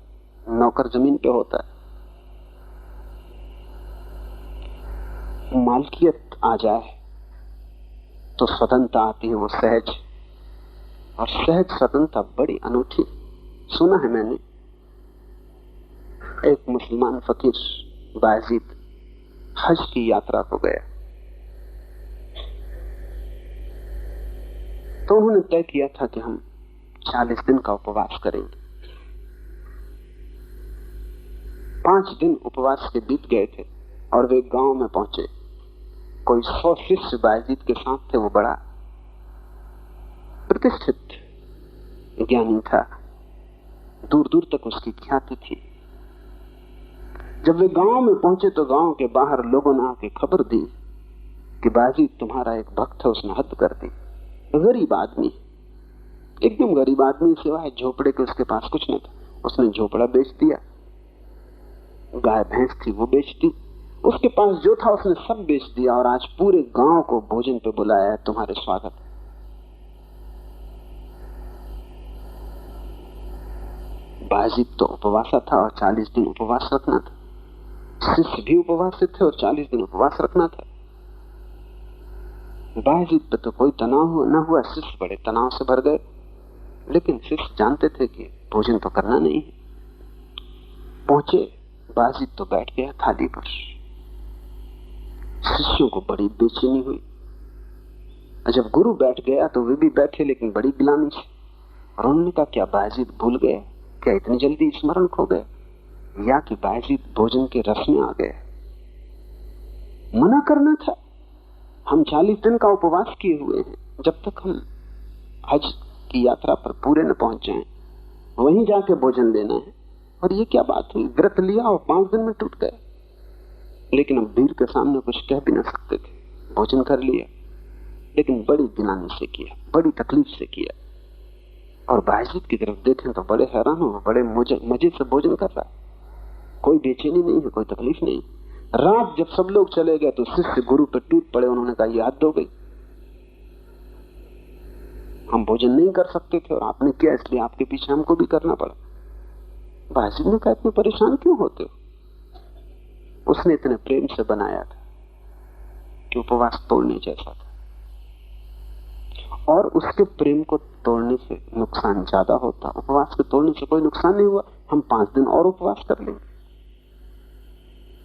नौकर जमीन पे होता है। मालिकियत आ जाए तो स्वतंत्रता आती है, वो सहज। और सहज स्वतंत्रता बड़ी अनूठी। सुना है मैंने, एक मुसलमान फकीर बायजीद हज की यात्रा को गया, तो उन्होंने तय किया था कि हम 40 दिन का उपवास करेंगे। 5 दिन उपवास के बीत गए थे और वे गांव में पहुंचे। कोई 100 शिष्य बायजीद के साथ थे। वो बड़ा प्रतिष्ठित ज्ञानी था, दूर दूर तक उसकी ख्याति थी। जब वे गांव में पहुंचे तो गांव के बाहर लोगों ने आके खबर दी कि बायजीद तुम्हारा एक भक्त है, उसने हद कर दी। गरीब आदमी, एकदम गरीब आदमी, सिवाय झोपड़े के उसके पास कुछ नहीं था। उसने झोपड़ा बेच दिया, गाय भैंस थी वो बेच दी, उसके पास जो था उसने सब बेच दिया, और आज पूरे गांव को भोजन पे बुलाया है, तुम्हारे स्वागत। बायजीद तो उपवासा था और 40 दिन उपवास रखना था। शिष्य भी उपवासित थे और 40 दिन उपवास रखना था। बायजीद पे तो कोई तनाव न हुआ, शिष्य बड़े तनाव से भर गए। लेकिन शिष्य जानते थे कि भोजन तो करना नहीं है। पहुंचे, बायजीद तो बैठ गया थाली पर। शिष्यों को बड़ी बेचैनी हुई। जब गुरु बैठ गया तो वे भी बैठे, लेकिन बड़ी गिलानी से। और उन्होंने कहा, क्या बायजीद भूल गए? क्या इतनी जल्दी स्मरण खो गए? या कि बायजीद भोजन के रस में आ गए? मना करना था। हम 40 दिन का उपवास किए हुए हैं। जब तक हम हज की यात्रा पर पूरे न पहुंच जाएं, वहीं जाके भोजन लेना है। और ये क्या बात हुई? व्रत लिया और 5 दिन में टूट गए। लेकिन हम भीड़ के सामने कुछ कह भी न सकते थे। भोजन कर लिया, लेकिन बड़ी गिलानी से किया, बड़ी तकलीफ से किया। और बायजीद की तरफ देखें तो बड़े हैरान हो, बड़े मजे से भोजन कर रहा है। कोई बेचैनी नहीं है, कोई तकलीफ नहीं। रात जब सब लोग चले गए तो शिष्य गुरु पर टूट पड़े। उन्होंने कहा, ये हद हो गई, हम भोजन नहीं कर सकते थे और आपने किया, इसलिए आपके पीछे हमको भी करना पड़ा। बायजीद ने कहा, इतने परेशान क्यों होते हो? उसने इतने प्रेम से बनाया था कि उपवास तोड़ने जैसा था। और उसके प्रेम को तोड़ने से नुकसान ज्यादा होता। उपवास के तोड़ने से कोई नुकसान नहीं हुआ। हम 5 दिन और उपवास कर लेंगे,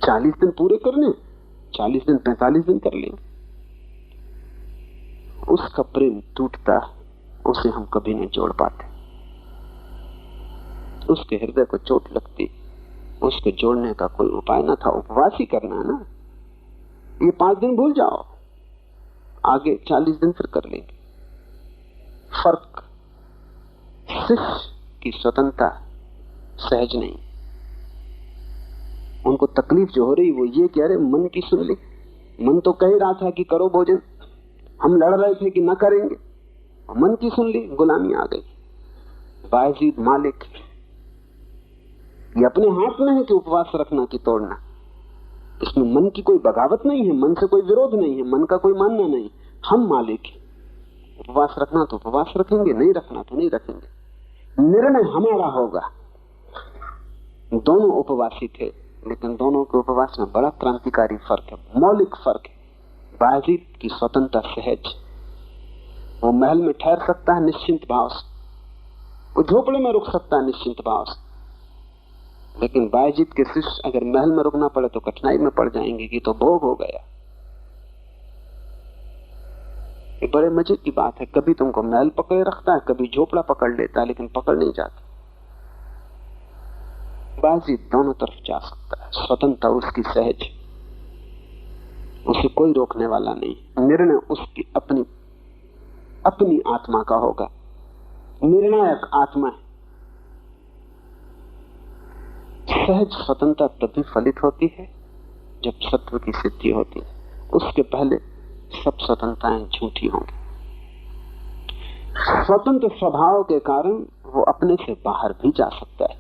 40 दिन पूरे कर लें, 40 दिन 45 दिन कर लेंगे। उसका प्रेम टूटता, उसे हम कभी नहीं जोड़ पाते। उसके हृदय को चोट लगती, उसके जोड़ने का कोई उपाय न था। उपवास ही करना है ना। ये 5 दिन भूल जाओ, आगे 40 दिन फिर कर लेंगे। फर्क, शिष्य की स्वतंत्रता सहज नहीं। उनको तकलीफ जो हो रही वो ये कि अरे मन की सुन ली। मन तो कह रहा था कि करो भोजन, हम लड़ रहे थे कि न करेंगे, मन की सुन ली, गुलामी आ गई। बायजीद मालिक, ये अपने हाथ में है कि उपवास रखना कि तोड़ना। इसमें मन की कोई बगावत नहीं है, मन से कोई विरोध नहीं है, मन का कोई मानना नहीं। हम मालिक हैं। उपवास रखना तो उपवास रखेंगे, नहीं रखना तो नहीं रखेंगे। निर्णय हमारा होगा। दोनों उपवासी थे, लेकिन दोनों के उपवास में बड़ा क्रांतिकारी फर्क है, मौलिक फर्क है। बायजीद की स्वतंत्रता सहज, वो महल में ठहर सकता है निश्चिंत भाव से, वो झोपड़े में रुक सकता है निश्चिंत भाव से, लेकिन बायजीत के शिष्य अगर महल में रुकना पड़े तो कठिनाई में पड़ जाएंगे कि तो भोग हो गया। ये बड़े मजे की बात है, कभी तुमको महल पकड़े रखता है, कभी झोपड़ा पकड़ लेता है, लेकिन पकड़ नहीं जाता। बायजीत दोनों तरफ जा सकता है, स्वतंत्रता उसकी सहज, उसे कोई रोकने वाला नहीं, निर्णय उसकी अपनी अपनी आत्मा का होगा, निर्णायक आत्मा है। सहज स्वतंत्रता तभी फलित होती है जब सत्व की सिद्धि होती है, उसके पहले सब स्वतंत्रताएं झूठी होंगी। स्वतंत्र स्वभाव के कारण वो अपने से बाहर भी जा सकता है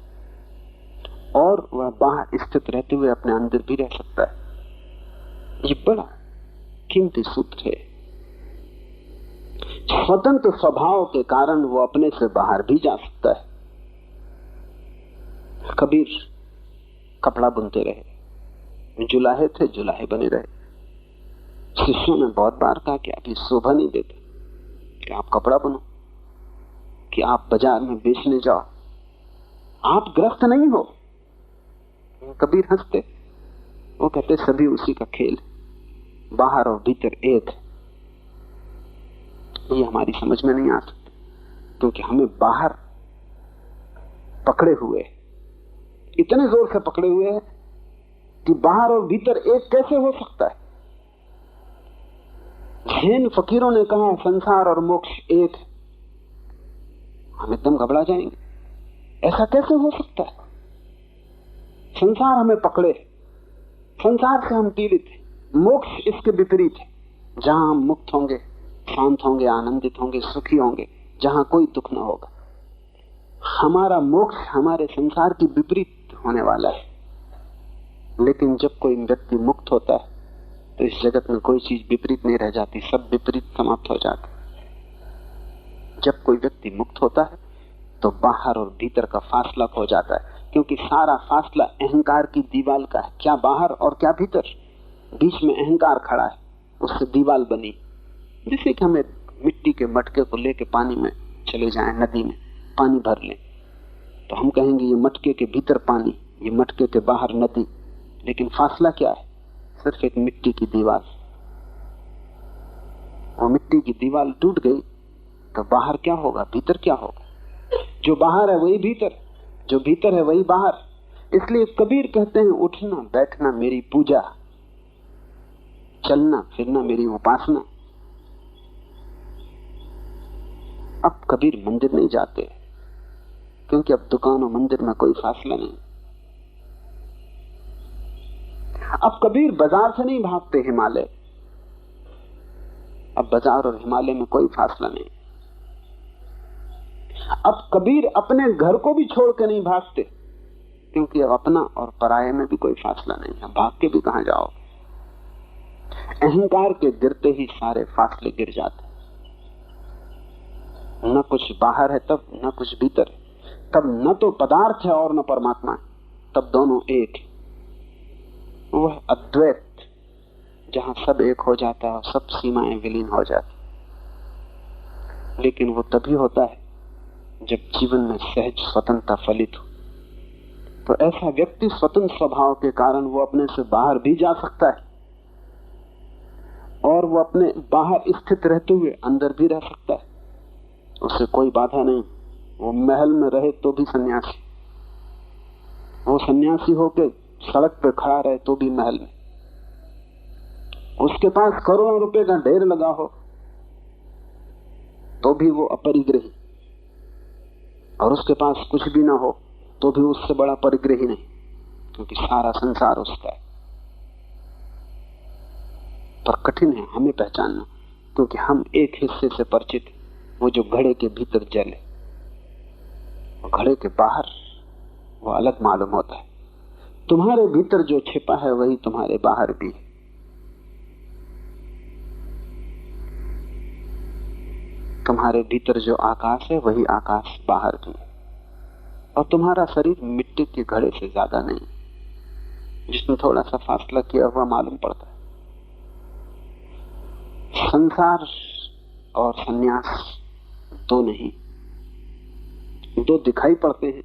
और वह बाहर स्थित रहते हुए अपने अंदर भी रह सकता है। ये बड़ा कीमती सूत्र है। स्वतंत्र स्वभाव के कारण वो अपने से बाहर भी जा सकता है। कबीर कपड़ा बुनते रहे, जुलाहे थे, जुलाहे बने रहे। शिष्यों ने बहुत बार कहा कि अभी शोभा नहीं देते कि आप कपड़ा बुनो, कि आप बाजार में बेचने जाओ, आप ग्रस्त नहीं हो। कबीर हंसते, वो कहते सभी उसी का खेल, बाहर और भीतर एक। ये हमारी समझ में नहीं आ सकता, क्योंकि हमें बाहर पकड़े हुए, इतने जोर से पकड़े हुए हैं कि बाहर और भीतर एक कैसे हो सकता है। जैन फकीरों ने कहा संसार और मोक्ष एक, हम एकदम घबरा जाएंगे, ऐसा कैसे हो सकता है। संसार हमें पकड़े, संसार से हम पीड़ित हैं, मोक्ष इसके विपरीत है, जहां हम मुक्त होंगे, शांत होंगे, आनंदित होंगे, सुखी होंगे, जहां कोई दुख न होगा। हमारा मोक्ष हमारे संसार की विपरीत होने वाला है। लेकिन जब कोई व्यक्ति मुक्त होता है तो इस जगत में कोई चीज विपरीत नहीं रह जाती, सब विपरीत समाप्त हो जाता है। जब कोई व्यक्ति मुक्त होता है तो बाहर और भीतर का फासला हो जाता है, क्योंकि सारा फासला अहंकार की दीवार का है। क्या बाहर और क्या भीतर, बीच में अहंकार खड़ा है, उससे दीवार बनी। जैसे कि हमें मिट्टी के मटके को लेके पानी में चले जाएं, नदी में पानी भर लें, तो हम कहेंगे ये मटके के भीतर पानी, ये मटके के बाहर नदी, लेकिन फासला क्या है, सिर्फ एक मिट्टी की दीवार। और मिट्टी की दीवार टूट गई तो बाहर क्या होगा, भीतर क्या होगा। जो बाहर है वही भीतर, जो भीतर है वही बाहर। इसलिए कबीर कहते हैं उठना बैठना मेरी पूजा, चलना फिरना मेरी उपासना। अब कबीर मंदिर नहीं जाते, क्योंकि अब दुकान और मंदिर में कोई फासला नहीं। अब कबीर बाजार से नहीं भागते हिमालय, अब बाजार और हिमालय में कोई फासला नहीं। अब कबीर अपने घर को भी छोड़ के नहीं भागते, क्योंकि अब अपना और पराये में भी कोई फासला नहीं है। भाग के भी कहां जाओ। अहंकार के गिरते ही सारे फासले गिर जाते, न कुछ बाहर है तब, न कुछ भीतर है तब, न तो पदार्थ है और न परमात्मा है, तब दोनों एक। वह अद्वैत जहां सब एक हो जाता है, सब सीमाएं विलीन हो जाती। लेकिन वो तभी होता है जब जीवन में सहज स्वतंत्रता फलित हो। तो ऐसा व्यक्ति स्वतंत्र स्वभाव के कारण वो अपने से बाहर भी जा सकता है, और वो अपने बाहर स्थित रहते हुए अंदर भी रह सकता है। उसे कोई बाधा नहीं। वो महल में रहे तो भी सन्यासी, वो सन्यासी होके सड़क पे खड़ा रहे तो भी महल में, उसके पास करोड़ों रुपए का ढेर लगा हो तो भी वो अपरिग्रही, और उसके पास कुछ भी ना हो तो भी उससे बड़ा परिग्रही नहीं, क्योंकि सारा संसार उसका है। पर कठिन है हमें पहचानना, क्योंकि हम एक हिस्से से परिचित, वो जो घड़े के भीतर जल है, घड़े के बाहर वो अलग मालूम होता है। तुम्हारे भीतर जो छिपा है वही तुम्हारे बाहर भी है। तुम्हारे भीतर जो आकाश है वही आकाश बाहर भी है। और तुम्हारा शरीर मिट्टी के घड़े से ज्यादा नहीं, जिसमें थोड़ा सा फासला किया हुआ मालूम पड़ता है। संसार और सन्यास दो नहीं, दो दिखाई पड़ते हैं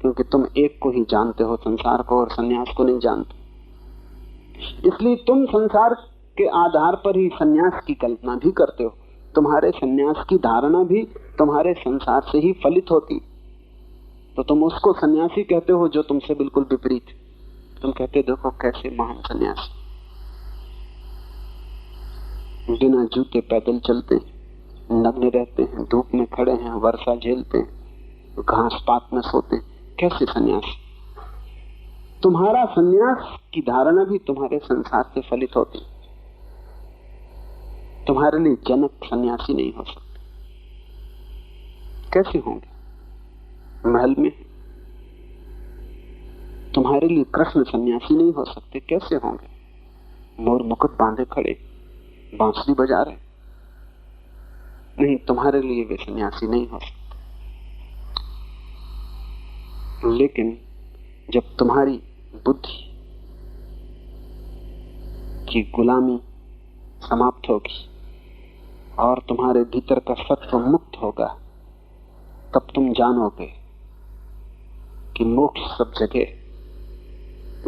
क्योंकि तुम एक को ही जानते हो, संसार को, और सन्यास को नहीं जानते। इसलिए तुम संसार के आधार पर ही सन्यास की कल्पना भी करते हो। तुम्हारे सन्यास की धारणा भी तुम्हारे संसार से ही फलित होती, तो तुम उसको सन्यासी कहते हो जो तुमसे बिल्कुल विपरीत। तुम कहते देखो कैसे महान सन्यासी, बिना जूते पैदल चलते हैं, नग्न रहते हैं, धूप में खड़े हैं, वर्षा झेलते हैं, घास पात में सोते हैं, कैसे सन्यासी। तुम्हारा सन्यास की धारणा भी तुम्हारे संसार से फलित होती। तुम्हारे लिए जनक सन्यासी नहीं हो सकते। कैसे होंगे? महल में। तुम्हारे लिए कृष्ण सन्यासी नहीं हो सकते। कैसे होंगे? मोर मुकुट बांधे खड़े, बांसुरी बजा रहे। नहीं, तुम्हारे लिए वे सन्यासी नहीं हो सकते। लेकिन जब तुम्हारी बुद्धि की गुलामी समाप्त होगी और तुम्हारे भीतर का सत्व मुक्त होगा, तब तुम जानोगे कि मोक्ष सब जगह,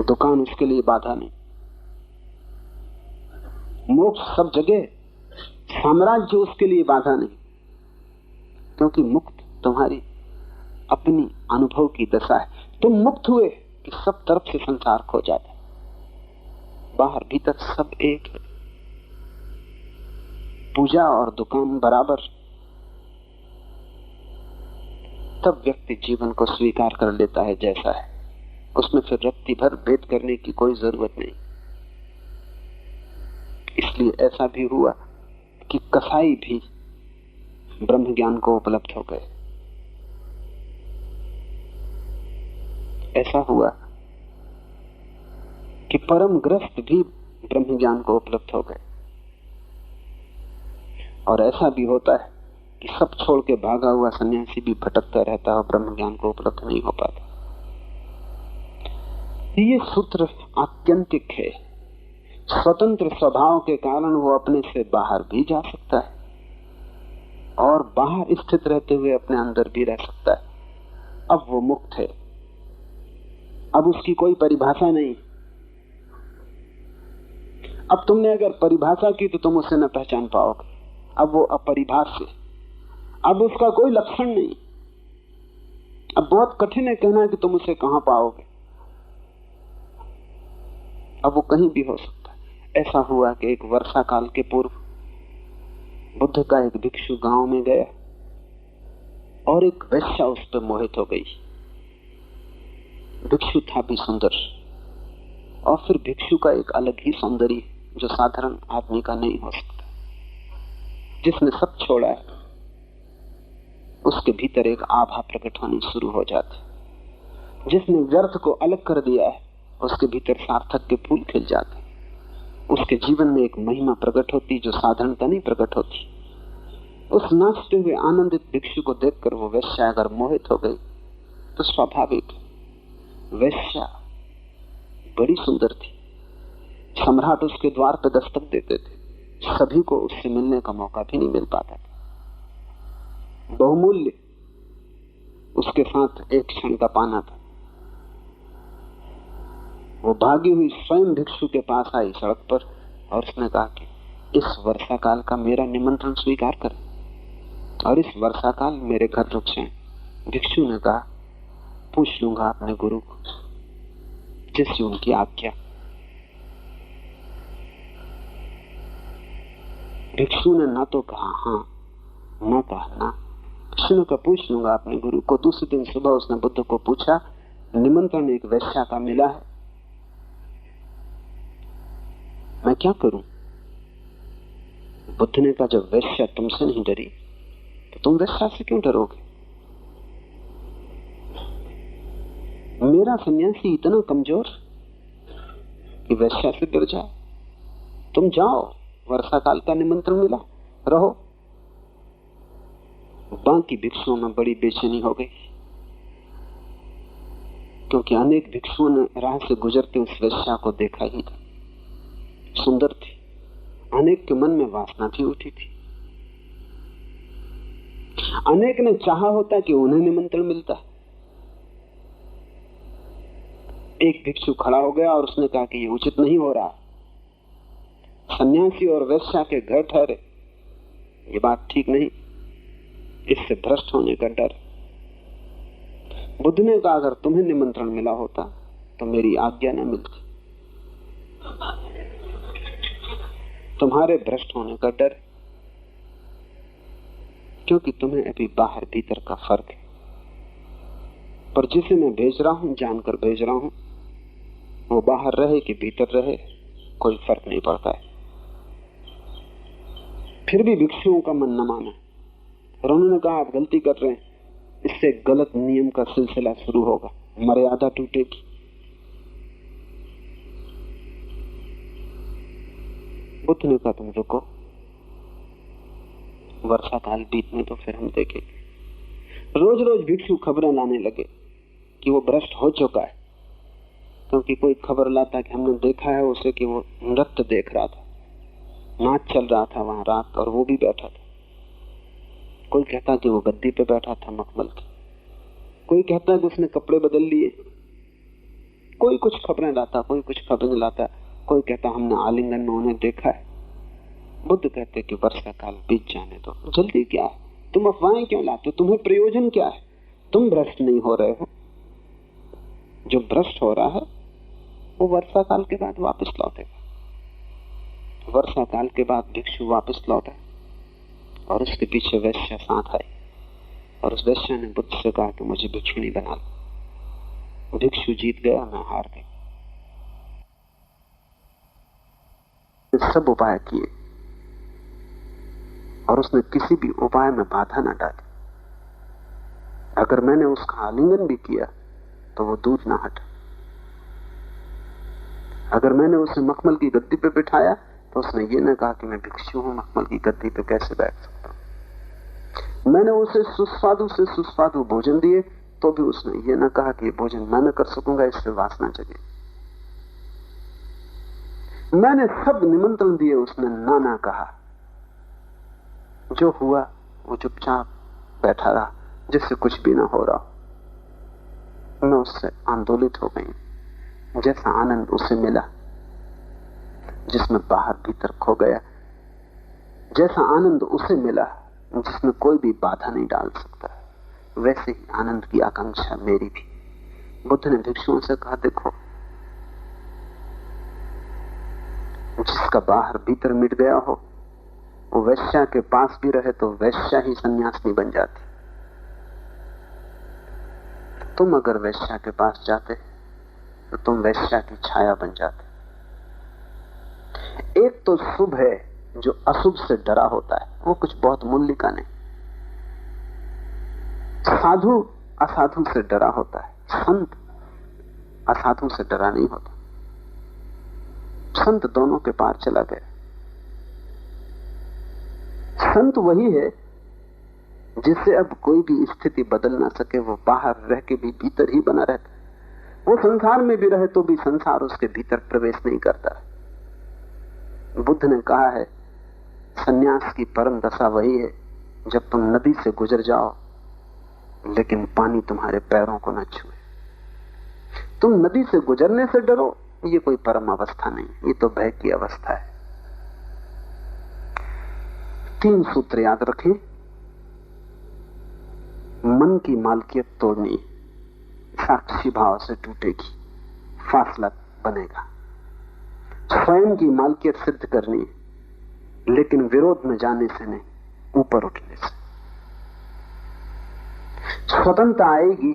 दुकान उसके लिए बाधा नहीं। मोक्ष सब जगह, साम्राज्य उसके लिए बाधा नहीं, क्योंकि मुक्त तुम्हारी अपनी अनुभव की दशा है। तुम मुक्त हुए कि सब तरफ से संसार खो जाता है, बाहर भीतर सब एक है। पूजा और दुकान बराबर। तब व्यक्ति जीवन को स्वीकार कर लेता है जैसा है, उसमें फिर रत्ती भर भेद करने की कोई जरूरत नहीं। इसलिए ऐसा भी हुआ कि कसाई भी ब्रह्म ज्ञान को उपलब्ध हो गए। ऐसा हुआ कि परम ग्रस्त भी ब्रह्म ज्ञान को उपलब्ध हो गए। और ऐसा भी होता है कि सब छोड़ के भागा हुआ सन्यासी भी भटकता रहता है, ब्रह्म ज्ञान को उपलब्ध नहीं हो पाता। ये सूत्र आत्यंतिक है। स्वतंत्र स्वभाव के कारण वो अपने से बाहर भी जा सकता है और बाहर स्थित रहते हुए अपने अंदर भी रह सकता है। अब वो मुक्त है, अब उसकी कोई परिभाषा नहीं। अब तुमने अगर परिभाषा की तो तुम उसे न पहचान पाओगे। अब वो अपरिभाष्य, अब उसका कोई लक्षण नहीं। अब बहुत कठिन है कहना कि तुम उसे कहां पाओगे। अब वो कहीं भी हो सकता है। ऐसा हुआ कि एक वर्षा काल के पूर्व बुद्ध का एक भिक्षु गांव में गया और एक वेश्या उस पर मोहित हो गई। भिक्षु था भी सुंदर, और फिर भिक्षु का एक अलग ही सौंदर्य जो साधारण आदमी का नहीं हो सकता। जिसने सब छोड़ा है उसके भीतर एक आभा प्रकट होनी शुरू हो जाती। जिसने व्यर्थ को अलग कर दिया है उसके भीतर सार्थक के फूल खिल जाते। उसके जीवन में एक महिमा प्रकट होती जो साधारणता नहीं प्रकट होती। उस नाचते हुए आनंदित भिक्षु को देखकर वो वेश्या अगर मोहित हो गई तो स्वाभाविक। वेश्या बड़ी सुंदर थी। सम्राट उसके द्वार पर दस्तक देते थे, सभी को उससे मिलने का मौका भी नहीं मिल पाता था। बहुमूल्य उसके साथ एक क्षण का पाना था। वो भागी हुई स्वयं भिक्षु के पास आई सड़क पर और उसने कहा कि इस वर्षा काल का मेरा निमंत्रण स्वीकार करें और इस वर्षा काल मेरे घर रुक जाएं। भिक्षु ने कहा, पूछ लूंगा अपने गुरु को, जैसी उनकी आज्ञा। भिक्षु ने ना तो कहा हाँ, ना कहा ना। भिक्षु ने कहा, पूछ लूंगा अपने गुरु को। दूसरे दिन सुबह उसने बुद्ध को पूछा, निमंत्रण एक वेश्या का मिला है, मैं क्या करूं? बुद्ध ने कहा, जब वेश्या तुमसे नहीं डरी तो तुम वेश्या से क्यों डरोगे? मेरा सन्यासी इतना कमजोर कि वेश्या से डर जाए? तुम जाओ, वर्षा काल का निमंत्रण मिला, रहो। बाकी भिक्षुओं में बड़ी बेचैनी हो गई, क्योंकि अनेक भिक्षुओं ने राह से गुजरते उस वेश्या को देखा ही था। सुंदर थी। अनेक के मन में वासना भी उठी थी, अनेक ने चाहा होता कि उन्हें निमंत्रण मिलता। एक भिक्षु खड़ा हो गया और उसने कहा कि ये उचित नहीं हो रहा, सन्यासी और वेश्या के घर ठहरे, ये बात ठीक नहीं, इससे भ्रष्ट होने का डर। बुद्ध ने कहा अगर तुम्हें निमंत्रण मिला होता तो मेरी आज्ञा न मिलती, तुम्हारे भ्रष्ट होने का डर, क्योंकि तुम्हें अभी बाहर भीतर का फर्क है। पर जिसे मैं भेज रहा हूं, जानकर भेज रहा हूं, वो बाहर रहे कि भीतर रहे कोई फर्क नहीं पड़ता है। फिर भी भिक्षुओं का मन न माना और उन्होंने कहा आप गलती कर रहे हैं, इससे गलत नियम का सिलसिला शुरू होगा, मर्यादा टूटेगी। बुद्ध ने कहा तुम रुको, वर्षा काल बीतने तो फिर हम देखेंगे। रोज रोज भिक्षु खबरें लाने लगे कि वो भ्रष्ट हो चुका है, क्योंकि कोई खबर लाता कि हमने देखा है उसे कि वो नृत्य देख रहा था, नाच चल रहा था वहां रात और वो भी बैठा था। कोई कहता कि वो गद्दी पे बैठा था मखमल की, कोई कहता है कि उसने कपड़े बदल लिए, कोई कुछ खबरें लाता, कोई कुछ खबरें लाता, कोई कहता हमने आलिंगन में उन्हें देखा है। बुद्ध कहते कि वर्षा काल बीत जाने दो, जल्दी क्या है, तुम अफवाहें क्यों लाते हो, तुम्हें प्रयोजन क्या है, तुम भ्रष्ट नहीं हो रहे हो। जो भ्रष्ट हो रहा है वो वर्षा काल के बाद वापस लौटेगा। वर्षा काल के बाद भिक्षु वापस लौटा और उसके पीछे वैश्या साथ आई और उस वैश्या ने बुद्ध से कहा कि मुझे भिक्षुणी बना लो। भिक्षु जीत गया, मैं हार गई। सब उपाय किए और उसने किसी भी उपाय में बाधा न डाली। अगर मैंने उसका आलिंगन भी किया तो वो दूर ना हटा। अगर मैंने उसे मखमल की गद्दी पे बिठाया तो उसने ये ना कहा कि मैं भिक्षु हूं, मखमल की गद्दी पे कैसे बैठ सकता हूं। मैंने उसे सुस्वादु से सुस्वादु भोजन दिए तो भी उसने ये ना कहा कि ये भोजन मैं न कर सकूंगा, इससे वासना जगे। मैंने सब निमंत्रण दिए, उसने ना कहा। जो हुआ वो चुपचाप बैठा रहा, जिससे कुछ भी ना हो रहा। मैं उससे आंदोलित हो गई। जैसा आनंद उसे मिला जिसमें बाहर भीतर खो गया, जैसा आनंद उसे मिला जिसमें कोई भी बाधा नहीं डाल सकता, वैसे ही आनंद की आकांक्षा मेरी भी। बुद्ध ने भिक्षुओं से कहा देखो, जिसका बाहर भीतर मिट गया हो वो वैश्या के पास भी रहे तो वैश्या ही सन्यासिनी बन जाती। तुम अगर वैश्या के पास जाते तो तुम वैश्या की छाया बन जाते। एक तो शुभ है जो अशुभ से डरा होता है, वो कुछ बहुत मूल्य का नहीं। साधु असाधु से डरा होता है, संत असाधु से डरा नहीं होता। संत दोनों के पार चला गया। संत वही है जिससे अब कोई भी स्थिति बदल ना सके, वो बाहर रह के भी भीतर ही बना रहता है। वो संसार में भी रहे तो भी संसार उसके भीतर प्रवेश नहीं करता। बुद्ध ने कहा है सन्यास की परम दशा वही है जब तुम नदी से गुजर जाओ लेकिन पानी तुम्हारे पैरों को न छुए। तुम नदी से गुजरने से डरो, ये कोई परम अवस्था नहीं, ये तो भय की अवस्था है। 3 सूत्र याद रखें। मन की मालकियत तोड़नी, साक्षी भाव से टूटेगी, फासला बनेगा। स्वयं की मालकियत सिद्ध करनी, लेकिन विरोध में जाने से नहीं, ऊपर उठने से। स्वतंत्रता आएगी,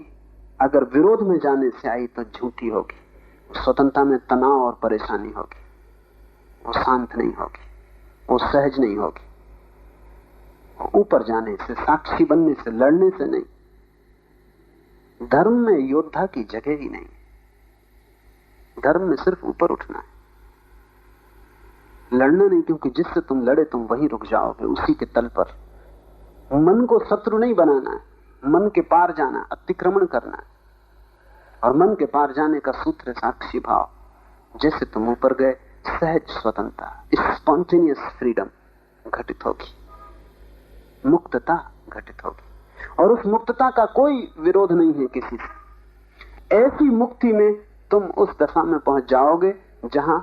अगर विरोध में जाने से आई तो झूठी होगी। स्वतंत्रता में तनाव और परेशानी होगी, वो शांत नहीं होगी, वो सहज नहीं होगी। ऊपर जाने से, साक्षी बनने से, लड़ने से नहीं। धर्म में योद्धा की जगह ही नहीं। धर्म में सिर्फ ऊपर उठना है, लड़ना नहीं, क्योंकि जिससे तुम लड़े तुम वहीं रुक जाओगे, उसी के तल पर। मन को शत्रु नहीं बनाना है, मन के पार जाना, अतिक्रमण करना है। और मन के पार जाने का सूत्र साक्षी भाव। जैसे तुम ऊपर गए, सहज स्वतंत्रता, स्पॉन्टेनियस फ्रीडम घटित होगी। मुक्तता घटित होगी। और उस मुक्तता का कोई विरोध नहीं है किसी से। ऐसी मुक्ति में तुम उस दशा में पहुंच जाओगे जहां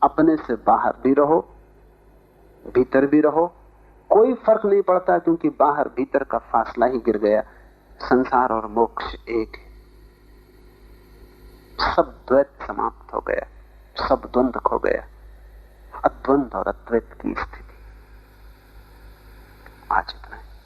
अपने से बाहर भी रहो, भीतर भी रहो, कोई फर्क नहीं पड़ता, क्योंकि बाहर भीतर का फासला ही गिर गया। संसार और मोक्ष एक है। सब द्वैत समाप्त हो गया, सब द्वंद्व खो गया, अद्वंद और अद्वैत की स्थिति। आज इतना है।